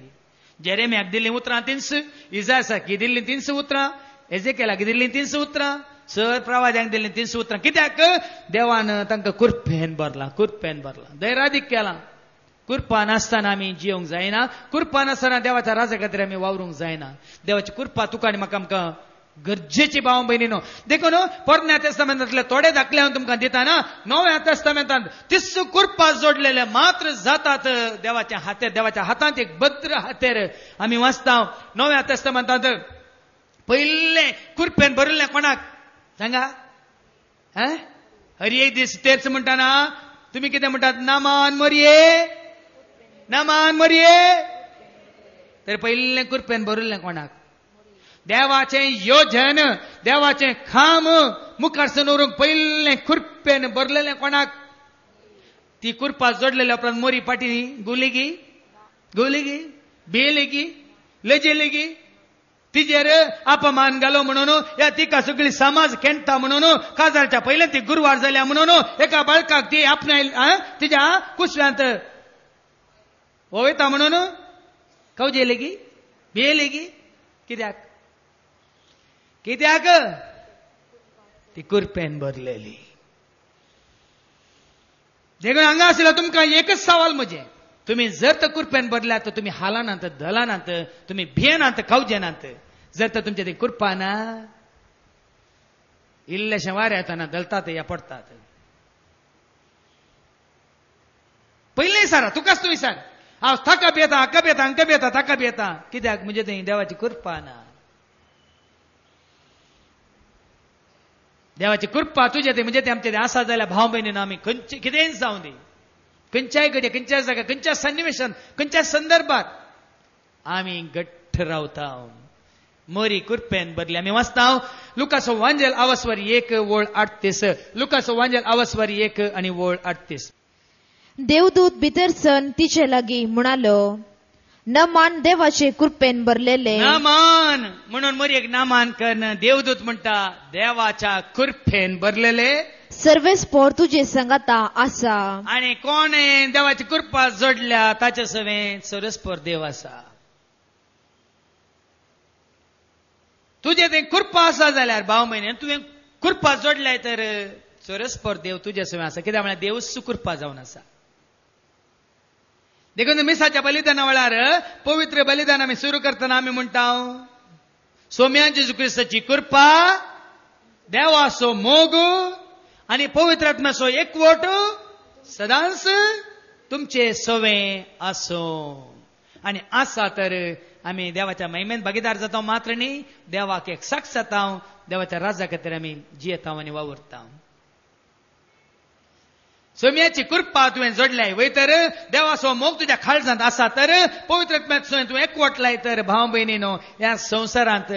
जेरेम्याक दिल्ली उतरां 300, इजायासाक दिल्ली 300 उतरां, एजेकेलाक दिल्ली 300 उतरां, सर प्रवाद्यांक दिल्ली 300 उतरां. कित्याक देवान तांकां कुरपेन भरला दैरादीक केलां. कृपा नासतना आमी जियोंक जायना. कृपा नासतना देवाच्या राजा खातीर आमी वावरूंक जायना. देवाची कृपा तुका आनी म्हाका आमकां गरजेची भाव भयणीनो. देखून पोरण्या तेस्तामेंतांतले थोडे दाखले हांव तुमकां दिताना. नव्या तेस्तामेंतांत 30 कृपा जोडलेले मात्र जातात देवाच्या हातेर. देवाच्या हातांत एक भद्र हातेर आमी वाचता. नव्या तेस्तामेंतांत पयले कृपेन भरिल्ले कोणाक सांगा? हरिये दीस तेच म्हणटाना तुम्ही कितें म्हणटात? नामान मरये. तर पयले कृपेन भरिल्ले कोणाक? देवाचे योजन, देवाचे खाम मुखार सनवरूंक पयले कृपेन भरलेले कोणाक? ती कृपा जोडलेल्या उपरांत मोरी पाटी गुलेगी बेलेगी लजेलेगी तिजेर अपमान घालो म्हणून या तिका सगळी समाज खेळटा म्हणून काजारच्या पयले ती गुरवार जाल्या म्हणून एका बाळकाक ती आपणाय तिच्या कुशव्यांत वयता म्हणून कवजेलेगी बेलेगी. कित्याक ती कुरपेन भरलेली. देखून हांगा आशिल्लो तुमकां एकच सवाल म्हजे. तुम्ही जर तर कुरपेन भरल्यात तर तुम्ही हालानात धलानात, तुम्ही भियेनात खावजेनात. जर तर तुमच्या ती कृपा ना, इल्लेशें वाऱ्या येताना दलतात या पडतात. पयले विचारा, तुकाच तूं विचार. हांव थाका भियेता, हाका भियेता, हांका भियेता, ताका भियेता. कित्याक म्हणजे थंय देवाची कृपा ना. देवाची कृपा तुझे ते म्हणजे ते आमचे आसा जाल्यार भाव भयणीन आमी खंयचे कितेंय जावं दी, खंयच्याय घडये, खंयच्याय जाग्यार, खंयच्या सन्निवेशान, खंयच्या संदर्भात आमी घट्ट रावता. मोरी कुरपेन भरली. आमी वाचता लुकाचो वांजेल आवस्वारी 1 ओळ 38. लुकाचो वांजेल आवस्वारी 1 आनी ओळ 38. देवदूत भितर तिचे लागीं म्हणालो, नमान देवाचे कृपेन भरलेले. नामान म्हणून मोरी एक नामान करन. देवदूत म्हणटा देवाच्या कृपेन भरलेले सर्वेस्पोर तुझे संगता आसा. आणि कोणे देवाची कृपा जोडल्या ताचे सवें सर्वेस्पोर देव आसा. तुझे ते कृपा आसा जाल्यार भाव म्हयने तुवें कृपा जोडल्याय तर सर्वेस्पोर देव तुजे सवें आसा. कित्याक म्हळ्यार देव सुकृपा जावन आसा. देखून मिसाच्या बलिदाना वेळार पवित्र बलिदान आमी सुरू करतना आमी म्हणटा सोम्या जेजू क्रिस्ताची कृपा, देवाचो मोग आणि पवित्र आत्म्याचो एकवट सदांच तुमचे सवें आसो. आणि आसा तर आमी देवाच्या महिमेन भागीदार जाता मात्र न्ही, देवाक एक साक्ष जाता. देवाच्या राजा खातीर आमी जियेता आनी वावुरता. सोम्याची कृपा तुवें जोडल्याय वय तर देवाचो मोग तुज्या काळजांत आसा तर पवित्र आत्म्याचो तूं एकवटलाय तर भाव भयणीनो ह्या संवसारांत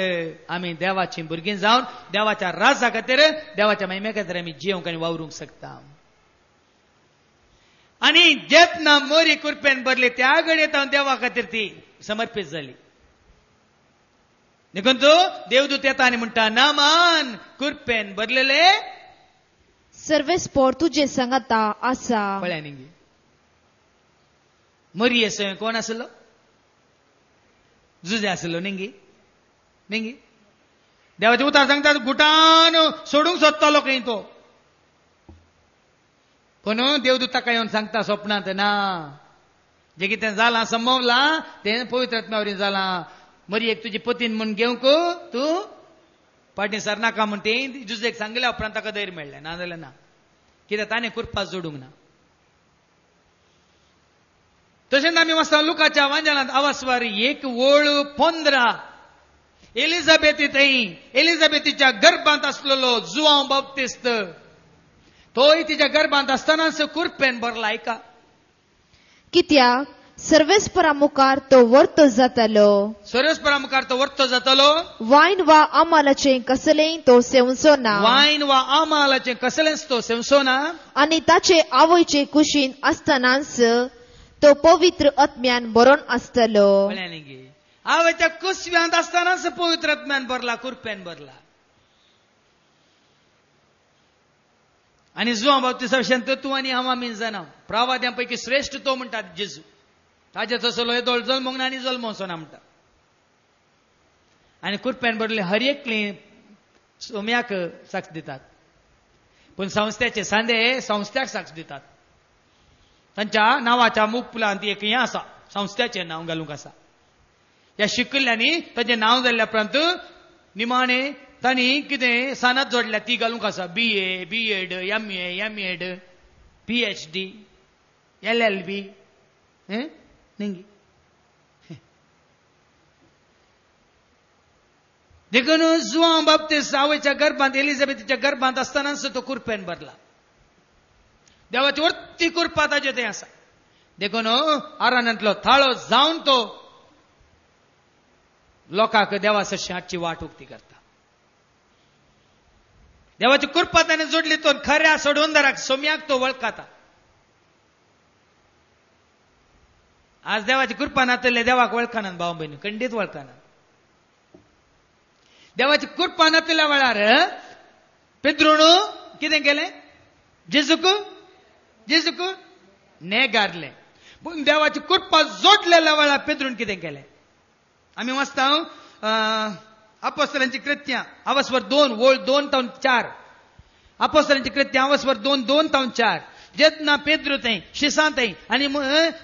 आमी देवाची भुरगीं जावन देवाच्या राजा खातीर, देवाच्या महिमे खातीर आमी जियोंक आनी वावरूंक शकता. आणि जेतना मोरी कृपेन भरली त्या घडयेत देवा खातीर ती समर्पीत जाली. देखून तो देवदूत येता आनी म्हणटा नामान कृपेन भरलेले सर्वेस्पोर तुझे संगता आसा. पळया निंगी मोरये सवय कोण आसलो? जुजे आसलो. निंगी देवाचे उतार सांगता गुटान सोडूंक सोदतालो खंय तो. पण देवदूत ताका येवन सांगता स्वप्नांत ना, जे कितें जालां संभवलां तें पवित्र आत्म्यावरीं जालां. मोरयेक तुजी पतीन म्हूण घेवंक तूं पाटी सरनाका म्हूण तें जुजेक सांगल्या उपरांत ताका धैर्य मेळ्ळें. ना जाल्यार ना, कित्याक ताणें कृपा जोडूंक ना. तशेंच आमी वाचता लुकाच्या वांजेलांत आवस्वारी 1 ओळ 15. एलिझाबेथीच्या गर्भांत आसलेलो जुआंव बाप्तिस्त तोय तिच्या गर्भांत आसतनाच कृपेन भरला. ऐका, कित्याक सर्वेस्परा मुखार तो वर्तो जातालो. सर्वेस्परा मुखार तो वर्तो जातालो. वायन वा आमालाचे कसलेय तो सेवचो ना. वायन वा आमालाचे कसलेच तो सेवचो ना. आणि ताचे आवयचे कुशीन आसतनाच तो पवित्र आत्म्यान भरोन आसतलो. आवयच्या कुशव्यांत आसतनाच पवित्र आत्म्यान भरला, कृपेन भरला. आणि जुआंव बाप्तिस्ता विशयान तूं आनी हांव आमी जाणा प्रवाद्यांपैकी श्रेष्ठ तो म्हणटात जेजू. ताजे तसलो येदोळ जल्मोंक ना आनी जल्मोसो ना म्हणटा आनी कुरप्यान भरले हर एकली सोम्याक साक्ष दितात पूण संस्थेचे सांदे संस्थ्याक साक्ष दितात तांच्या नांवाच्या मुखपुलांत एक हें आसा संस्थेचें नांव घालूंक आसा ह्या शिकिल्ल्यांनी ताचें नांव जाल्ल्या उपरांत निमाणे तांणी कितें सनद जोडल्या ती घालूंक आसा BA B.Ed MA M.Ed PhD LLB निंगी देखून जुआं बाप्तिस्त आवयच्या गर्भांत एलिझाबेथीच्या गर्भांत असताना तो कुरपेन भरला देवाची वरती कुरपा ताचे थंय आसा देखून आरानांतलो थाळो जावन तो लोकांक देवा सशी हाडची वाट उक्ती करता देवाची कुरपा ताणें जोडली तो खऱ्या सोडवंदराक सोम्याक तो वळखता आज देवाची कृपा नातले देवाक वळखनात भाव बहिणी खंडीत वळखनात देवाची कृपा नातल्या वेळार पितृण कितें केलें जेजूक नेगारलें पूण देवाची कृपा जोडलेल्या वेळार पितृण कितें केलें आमी वाचता अपोस्तलांची कृत्यां अवस्वर 2 वोळ 2-4 अपोस्तलांची कृत्यां अवस्वर 2-2-4 जेतना पेद्रू थंय शिसां थंय आनी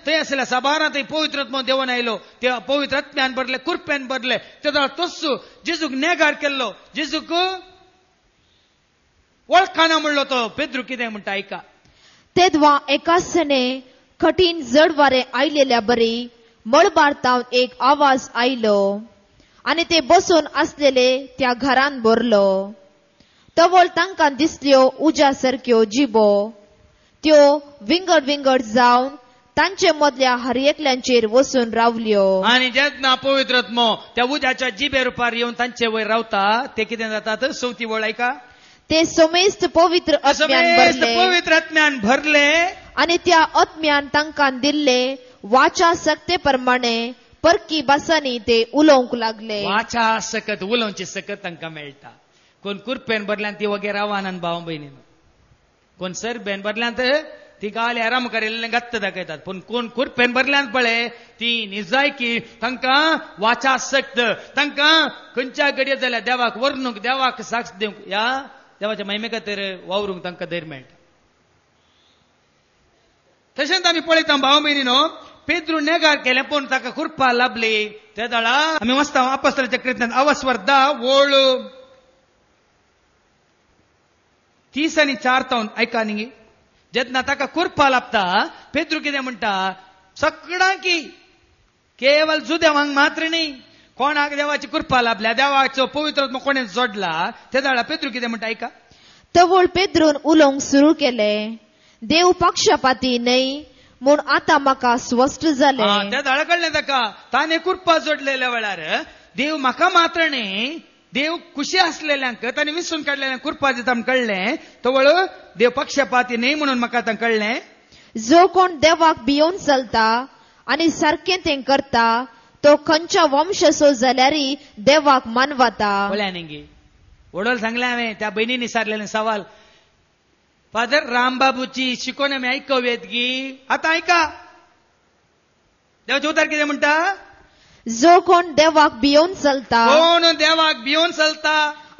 थंय आसल्या सभारां थंय पवित्र आत्मो देवून आयलो त्या पवित्र आत्म्यान भरले कुरप्यान भरले तेदो तस्सू जेजूक नेगार केल्लो जेजूक वळखना म्हणलो तो पेद्रू कितें म्हणटा आयका तेदवा एकासने कठीण जड वारें आयलेल्या बरी मळबारतावन एक आवाज आयलो आनी ते बसून आसलेले त्या घरान भरलो तवळ तांकां दिसल्यो उज्या सारक्यो जिबो त्यो विंगड विंगड जावन तांचे मदल्या हर एकल्यांचेर वचून रावल्यो आनी जेन्ना पवित्र आत्मो त्या उज्याच्या जिबे रुपार येवन तांचे वयर रावता ते कितें जातात चवथी वळ आयका ते समेस्त पवित्र आत्म्यान भरले आनी त्या आत्म्यान तांकां दिल्ले वाचा सक्ते प्रमाणे परकी भासांनी ते उलोवंक लागले वाचा सकत उलोवची सकत तांकां मेळटा कोण कुरपेन भरल्यान ती वगैरे रावानान भाव भयणीन कोण सरबेन भरल्यांत ती गाली आराम करेल्लें गत्त दाखयतात पूण कोण कुरपेन भरल्यांत पळय ती निजायकी तांकां वाचा सक्त तांकां खंयच्या घडये जाल्यार देवाक वर्णूंक देवाक साक्ष दिवंक ह्या देवाच्या महिमे खातीर वावरूंक तांकां धैर्य मेळटा तशेंच आमी पळयता भाव भयणीनो पेद्रू नेगार केलें पूण ताका कृपा लाभली त्या दाळा आमी वाचता अपोस्तलांच्या कृत्यांत अवस्वर 10 वोळ 30 आनी 4 ऐका न्ही जेन्ना ताका कृपा लाभता पेद्रू कितें म्हणटा सगळ्यांकी केवळ जुदेवांक मात्र न्ही कोणाक देवाची कृपा लाभल्या देवाचो पवित्र आत्मो कोणें जोडला त्या दाळा पेद्रू कितें म्हणटा ऐका तवळ पेद्रून उलोवंक सुरू केलें देव पक्षपाती न्हय म्हूण आतां म्हाका स्पश्ट जालें त्या दाळा कळ्ळें ताका ताणें कृपा जोडलेल्या वेळार देव म्हाका मात्र न्ही देव खुशी असलेल्यांक ताणें विसरून काडलेल्यांक कृपा दिता म्हूण कळ्ळें तवळ देव पक्षपाती न्ही म्हणून म्हाका आतां कळ्ळें जो कोण देवाक भियोन चलता आनी सारकें तें करता तो खंयच्या वंशसो जाल्यारय देवाक मानवता पळया न्ही वडोल सांगलें हांवें त्या भयणीन विचारलेलें सवाल फादर रामबाबूची शिकोवण आमी आयकव्येत गी आतां ऐका देवाचें उतर कितें म्हणटा जो कोण देवाक भियोन चलता कोण देवाक भियोन चलता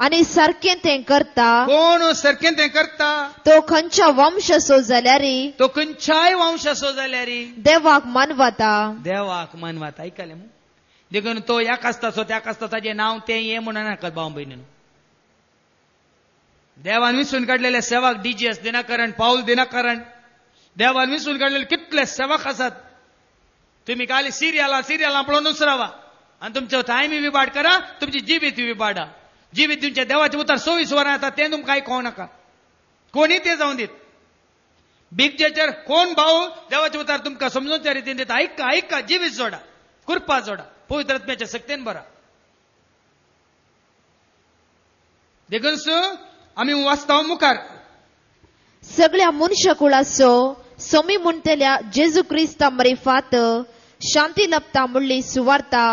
आनी सारकें तें करता कोण सारकें तें करता तो खंयच्या वंशसो जाल्यारय तो खंयच्याय वंशाचो जाल्यारय देवाक मानवता मानवता ऐकलें मग देखून तो ह्या कास्ताचो त्या कास्ताचें नांव तें ये म्हणून नाका भाव भयणीन देवान विसरून काडलेले सेवक DGS दिनाकरण पाऊल दिनाकरण देवान विसरून काडलेले कितले सेवक आसात तुम्ही खाली सिरियलां पळोवनूच रावा आनी तुमचो टायमी विबाड करा तुमची जिवीत विबाडा जिवीत तुमच्या देवाचे उतर 24 वरां येता तें तुमकां आयकोंक नाका कोणी ते जावन दीत बिग जेचेर कोण भाऊ देवाचे उतर तुमकां समजून त्या रितीन दिता ऐका जिवीत जोडा कृपा जोडा पवित्र आत्म्याच्या सक्तीन बरा देखून आमी वाचता मुखार सगळ्या मनशाकुळाचो सोमी म्हणटल्या जेजू क्रिस्ता मरेफात शांती लपता म्हणली सुवार्ता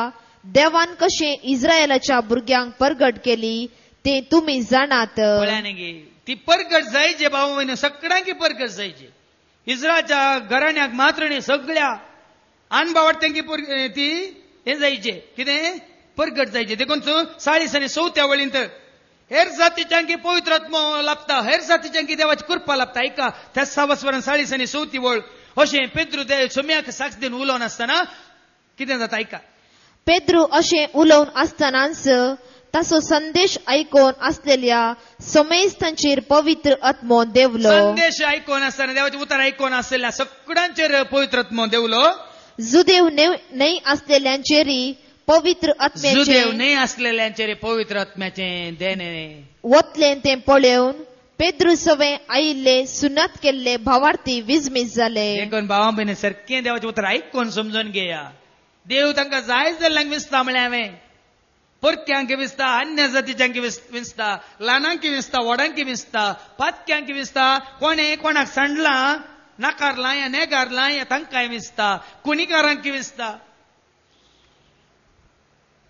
देवान कशें इस्रायेलाच्या भुरग्यांक परगट केली ते तुमी जाणात ती परगट जायचे भाऊ बहिणी सगळ्यांकी परगट जायचे इस्रायलच्या घराण्याक मात्र न्ही सगळ्या अनबावट तेंकी ती हे जायचे कितें परगट जायचे देखून 40 आनी 34 वळींत हेर जातीच्यांकी पवित्र आत्मो लाभता, हेर जातीच्यांकी देवाची कृपा लाभता. ऐका त्या 6 वस्वरान 40 आनी 34 वळ अशें पेद्रू ते सोम्याक साक्ष दिवन उलोवन आसतना कितें जाता ऐका. पेद्रू अशें उलोवन आसतनाच ताचो संदेश आयकोन आसलेल्या समेस्तांचेर पवित्र आत्मो देवलो. संदेश आयकोन आसतना देवाचें उतर आयकोन आसलेल्या सगळ्यांचेर पवित्र आत्मो देवलो. जुदेव न्हय आसलेल्यांचेरी पवित्र आत्म्याचे जुदेव न्हय आसलेल्यांचेर पवित्र आत्म्याचें देणे वतलें तें पळोवन पेद्रू सवे आयिल्ले सुनात केल्ले भावार्थी विजमीत जाले. देखून भावां भयणी सारकें देवाचें उतर आयकोन समजून घेया. देव तांकां जाय जाल्ल्यांक विसता म्हळें हांवें. परक्यांक विसता, अन्य जातीच्यांक विसता, ल्हानांक विसता, व्हडांक विसता, पातक्यांक विसता, कोणें कोणाक सांडलां नाकारलां या नेगारलां या तांकांय विसता, कुणीकारांक विसता.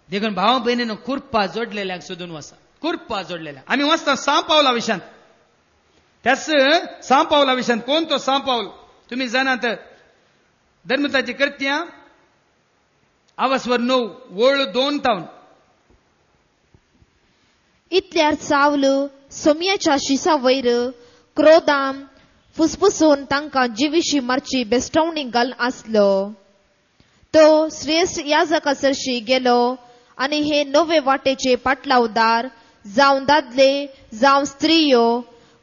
देखून भावां भयणीनो कुर्पा जोडलेल्यांक सोदून वचा. कुर्पा जोडलेल्या आमी वचता सां पावला विशांत. त्याच सां पावला विशांत कोण तो सां पावल तुमी जाणात. धर्मताची कर्त्यां आवस्वर 9 वळ 2 तावन इतल्यार सावल सोम्याच्या शिसा वयर क्रोधान फुसफुसून तांकां जिवीशी मारची बेस्टवणी घालन आसलो. तो श्रेष्ठ याजकासरशी गेलो आनी हे नवे वाटेचे पाटलावदार जावं दादले जावं स्त्रियो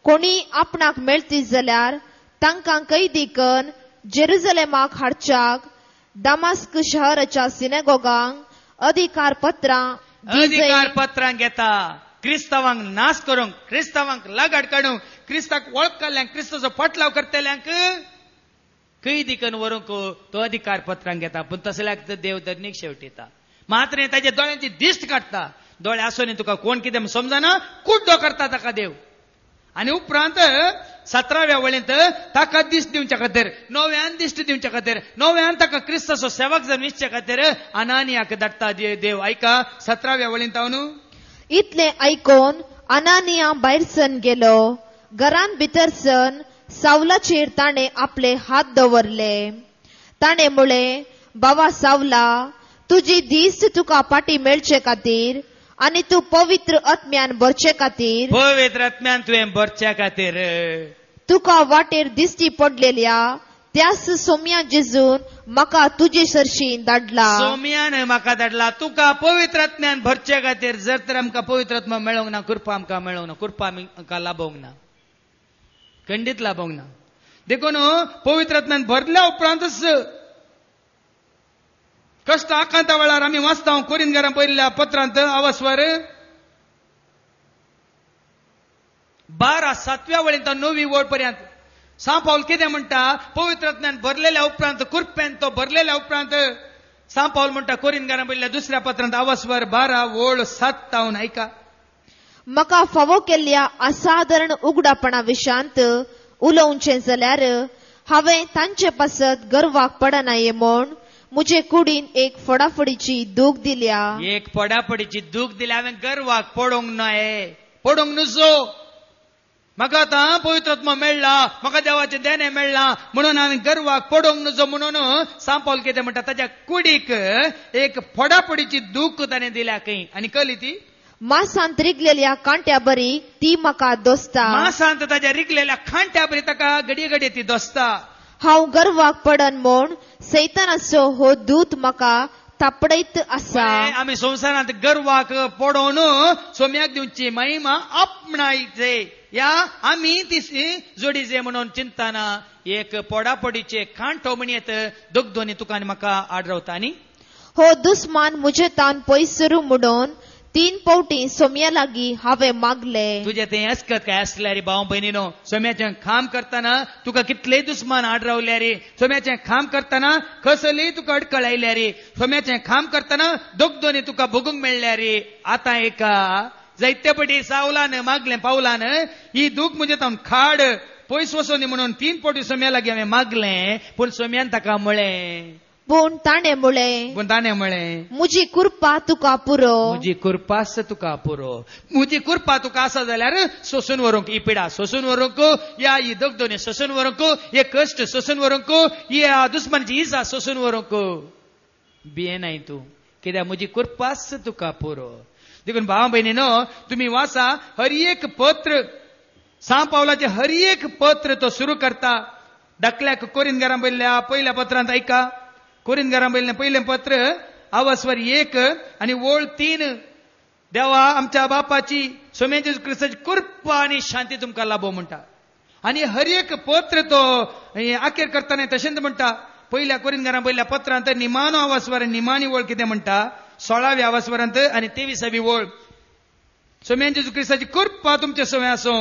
कोणी आपणाक मेळटी जाल्यार तांकां कैदी करून जेरुजलेमाक हाडच्याक दामास्क शहराच्या सिनेगोगांक अधिकार पत्रां घेता. क्रिस्तावांक नाश करूंक, क्रिस्तावांक लागाड काडूंक, क्रिस्ताक वळख काडल्यांक, क्रिस्ताचो पाटलाव करतल्यांक कैदी करून व्हरूंक तो अधिकार पत्रांक घेता. पूण तसल्याक देव धर्नीक शेवटीता. मात्र ताच्या दोळ्यांची दिश्ट काडटा. दोळे आसून तुका कोण कितें समजना कुड्डो करता ताका देव. आनी उपरांत 17व्या वळींत ताका दिश्ट दिवच्या खातीर, नव्यान दिश्ट दिवच्या खातीर, नव्यान ताका क्रिस्ताचो सेवक जावन विचच्या खातीर अनानियाक धाडटा देव. ऐका 17व्या वळींत हांव न्हू. इतले आयकोन अनानिया भायर सन गेलो. घरान भितर सन सावलाचेर ताणे आपले हात दवरले. ताणे म्हळें, बाबा सावला, तुजी दिस तुका पाटी मेळचे खातीर आनी तूं पवित्र आत्म्यान भरचे खातीर, पवित्र आत्म्यान तुवें भरच्या खातीर तुका वाटेर दिश्टी पडलेल्या त्याच सोम्या जेजून म्हाका तुजे सरशीं धाडला. सोम्यान म्हाका धाडला तुका पवित्र आत्म्यान भरचे खातीर. जर तर आमकां पवित्र आत्मा मेळोंक ना, कृपा आमकां मेळोंक ना, कृपा आमकां लाभोंक ना, खंडीत लाभोंक ना. देखून पवित्र आत्म्यान भरल्या उपरांतच कष्ट आकांता वेळार आमी वाचता कोरिंथकारांक बरयल्ल्या पत्रांत आवस्वर 12 7व्या वळींत 9वी वळ पर्यंत सां पावल कितें म्हणटा. पवित्र आत्म्यान भरलेल्या उपरांत, कृपेन तो भरलेल्या उपरांत सां पावल म्हणटा कोरिंथकारांक बरयल्ल्या दुसऱ्या पत्रांत आवस्वर 12 वळ 7 तावन. ऐका, म्हाका फावो केल्ल्या असाधारण उगडापणा विशांत उलोवचें जाल्यार हांवें तांचे पासत गर्वाक पडनाये म्हूण मुजे कुडीन एक फडाफडीची दूख दिल्या. एक फडाफडीची दूख दिल्या. हांवें गर्वाक पडोंक नाये, पडोंक नजो. म्हाका आतां पवित्र आत्मा मेळ्ळा, म्हाका देवाचें देणें मेळ्ळां म्हणून हांवें गर्वाक पडोंक नजो म्हणून सां पावल कितें म्हणटा, ताच्या कुडीक एक फडाफडीची दूख ताणें दिल्या खंय. आनी कली ती मासांत रिगलेल्या कांट्या बरी ती म्हाका दोसता. मासांत ताच्या रिगलेल्या खांट्या बरी ताका घडये घडये ती दोसता. हांव गर्वाक पडन म्हूण सैतानाचो हो दूत म्हाका तापडयत आसा. आमी संवसारांत गर्वाक पडोवन सोम्याक दिवची महिमा आपणायचे या आमी ती जोडीचे म्हणून चिंतना एक पोडापोडीचे खांटो म्हणयत दोग दोनी तुका आनी म्हाका आडरवता. आनी हो दुस्मान मुजे तान पयसरू म्हणून 3 पावटी सोम्या लागीं हांवें मागले. तुजें तें अस्कत काय आसल्या रे भाव भयणीनो. सोम्याचें खाम करतना तुका कितलेय दुस्मान आडरावल्या रे. सोम्याचें खाम करतना कसलीय तुका अडकळ आयल्या रे. सोम्याचें खाम करतना दोग दोनी तुका भोगूंक मेळ्ळ्या रे. आतां एका जायते पटी सावलान मागलें पावलान ही दूख मुजे तावन खाड पयस वचोनी म्हणून 3 पावटी सोम्या लागीं हांवें मागलें. पूण सोम्यान ताका म्हळें, पूण ताणेमुळे मुजी कृपा तुका पुरो. मुजी कृपास तुका पुरो. मुजी कृपा तुका आसा जाल्यार सोसून व्हरूंक ही पिडा सोसून व्हरूंक, या ही दगदोनी सोसून व्हरूंक, हे कश्ट सोसून व्हरूंक, या दुस्मानाची इजा सोसून व्हरूंक भियेनाय तूं, कित्याक मुजी कृपास तुका पुरो. देखून भावा भयणीनो, तुम्ही वाचा हर एक पत्र, सांत पावलाचे हर एक पत्र तो सुरू करता. धाकल्याक कोरिंथीकारां बरयल्ल्या पहिल्या पत्रांत ऐका, कोरिंथीकारां बरयल्लें पयलें पत्र अवस्वर 1 आणि ओळ 3. देवा आमच्या बापाची सोम्याची क्रिस्ताची कृपा आणि शांती तुमकां लाभो म्हणटा. आणि हर एक पत्र तो अखेर करताना तशेंच म्हणटा. पहिल्या कोरिंथीकारां बरयल्ल्या पत्रांत निमाणो अवस्वर निमाणी ओळ कितें म्हणटा, 16व्या अवस्वरांत आणि 23वी ओळ, सोम्याची क्रिस्ताची कृपा तुमचे सोम्या आसो.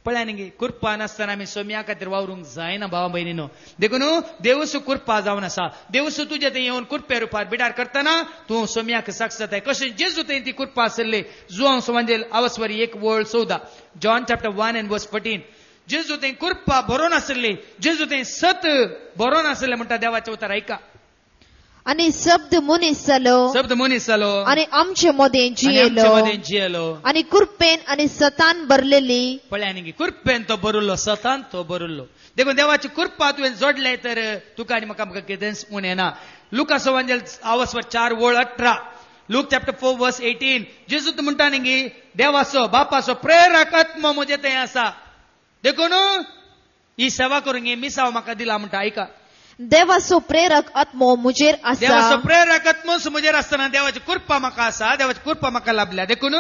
पळया न्ही, कृपा नासतना आमी सोम्या खातीर वावरूंक जायना भावा भयणीनो. देखून देवस कृपा जावन आसा. देवस तुजे थंय येवन कृपे रुपार बिडार करतना तूं सोम्याक साक्ष जाताय. कशें जेजू थंय ती कृपा आसली. जुआंव सुवांजेल अवस्वर 1 ओळ 14, जॉन चॅप्टर 1 and verse 14. जेजू थंय कृपा बरोवन आसली, जेजू थंय सत बरोवन आसलें म्हणटा देवाचें उतर ऐका. आणि शब्द मनीस जालो आणि आमचे मदें जियेलो आणि कृपेन आणि सतान भरलेली. पळया न्ही, कृपेन तो भरुल्लो, सतान तो भरुल्लो. देखून देवाची कृपा तुवें जोडले तर तुका आनी म्हाका कितेंच उणेना. लुका सुवांजेल अवस्वर 4 ओळ 18, लूक चॅप्टर 4 verse 18. जेजू म्हणटा न्ही, देवाचो बापाचो प्रेरक आत्मा म्हजे थंय आसा. देखून ही सेवा करूंक हे मिसाव म्हाका दिला म्हणटा. ऐका, देवाचो प्रेरक आत्मो मुजेर आसा. देवाचो प्रेरक आत्मो मुजेर आसतना देवाची कृपा म्हाका आसा, देवाची कृपा म्हाका लाभल्या. देखून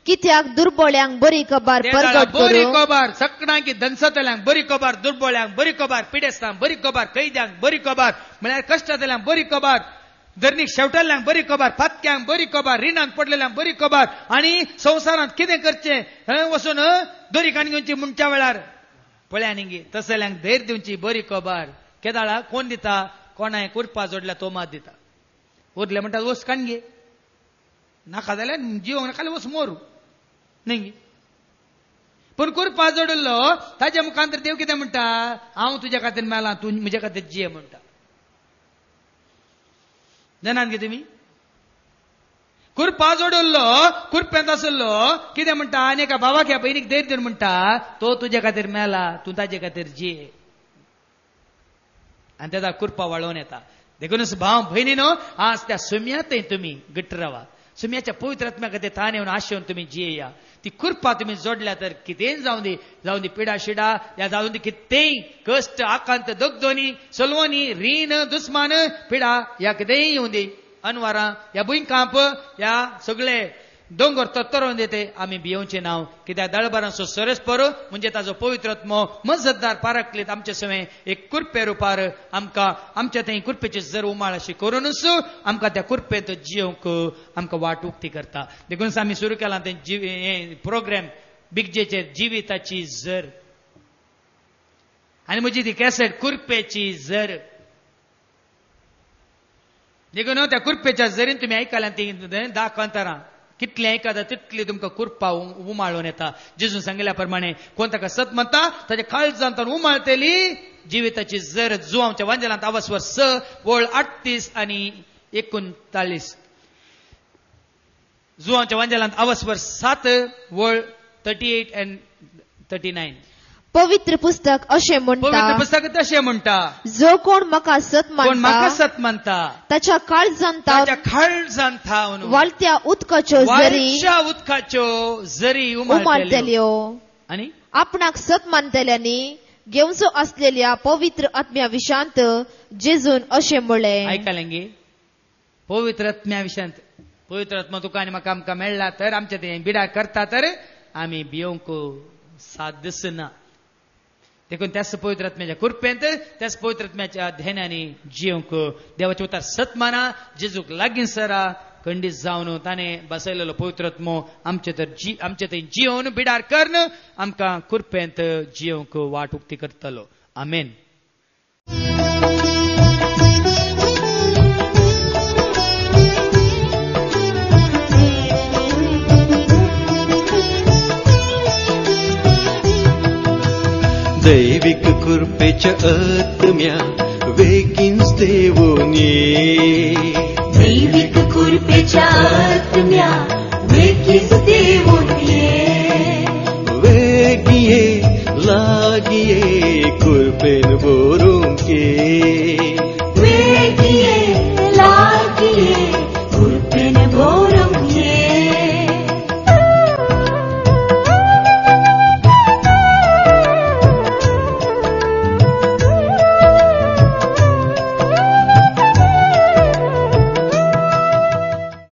कित्याक दुर्बळ्यांक बरी खबर प्रगट बरी करूं, खबर सगळ्यांक दनसतल्यांक बरी खबर, दुर्बळ्यांक बरी खबर, पिडेस्तांक बरी खबर, कैद्यांक बरी खबर, म्हळ्यार कश्टांतल्यांक बरी खबर, धरणीक शेवटल्ल्यांक बरी खबर, फातक्यांक बरी खबर, रिणांत पडलेल्यांक बरी खबर, आणि संवसारांत कितें करचें थंय वचून दोरी काणी घेवची म्हणच्या वेळार पळया न्ही, तसल्यांक धैर्य दिवची बरी खबर. केदाळा कोण दिता, कोणाय कृपा जोडल्या तो मात दिता. उरले म्हणटा वस काणगे, नाका जाल्यार जिवंक नाका वस मोरू न्ही. पूण कृपा जोडलो ताच्या मुखांतर देव कितें म्हणटा, हांव तुज्या खातीर मेला, तूं म्हज्या खातीर जिये म्हणटा. जाणात गे तुमी, कृपा जोडलो कृपेंत आसलो कितें म्हणटा, आनी एका भावाक ह्या भयणीक धैर्य दिवन म्हणटा, तो तुज्या खातीर मेला, तूं ताजे खातीर जिये. आणि त्याचा कृपा वाळवून येता. देखूनच भाव भयणीनो, आज त्या सोम्यातय तुम्ही गट्ट रावा. सोम्याच्या पवित्र आत्म्या खातीर ताण येवन आशेवन तुम्ही जियेया. ती कृपा तुम्ही जोडल्या तर कितेंय जावं दी पिडा शिडा, या जावं दी कितेंय कश्ट आकांत दगदोनी सलवणी रीण दुस्मान पिडा, या कितेंय येऊं दी, अनवारां या भुंयकांप या सगळे दोंगर तत्तरोवन देते, आमी भियोवचें नांव. कित्याक दळबारांचो सरस्पर म्हणजे ताजो पवित्र आत्मो मजतदार पाराकलीत आमचे समें एक कृपे रुपार आमकां आमच्या थंय कृपेची जर उमाळ अशी करूनच आमकां त्या कृपेंत जियोवंक आमकां वाट उक्ती करता. देखून आमी सुरू केला ते प्रोग्राम बिगजेचेर जिविताची झर, आनी म्हजी ती कॅसेट कृपेची झर. देखून त्या कृपेच्या झरीन तुम्ही आयकल्यान ती 10 कांतारां कितले ऐकाता तितली तुमकां कृपा उमाळून येता. जेजून सांगिल्ल्या प्रमाणे कोण ताका सत म्हणटा ताच्या काळजांतल्यान उमाळतेली जिविताची झर. जुआंवच्या वांजेलांत अवस्वर 6 ओळ 38 आणि 39. जुआंवच्या वांजेलांत अवस्वर 7 ओळ 38 and 39. पवित्र पुस्तक अशें म्हणटा, पवित्र पुस्तक तशें म्हणटा, जो कोण म्हाका सत म्हणटा ताच्या काळजांत वाळत्या उदकाच्यो जरी उमाळटल्यो आनी आपणाक सत मानतल्यांनी घेवचो असलेल्या पवित्र आत्म्या विशांत जेजून अशें म्हणलें. आयकलें गे, पवित्र आत्म्या विशांत पवित्र आत्मा तुका आनी म्हाका आमकां मेळ्ळा तर आमच्या ते बिडार करता तर आमी भियोवंक साथ दिसना. देखून त्याच पवित्र आत्म्याच्या कृपेंत त्याच पवित्र आत्म्याच्या ध्येनांनी जियोवंक देवाचे उतार सत माना, जेजूक लागीं सरा, खंडीत जावन ताणें बसयलेलो पवित्र आत्मो आमचे थंय जियोवन बिडार करन आमकां कृपेंत जियोवंक वाट उक्ती करतलो. आमेन. दैविक कृपेच्या आत्म्या वेगीन देव ये दैविक कृपेच्या आत्म्या वेगळीच देऊन ये वेगिये लागिये कृपेन भरून घे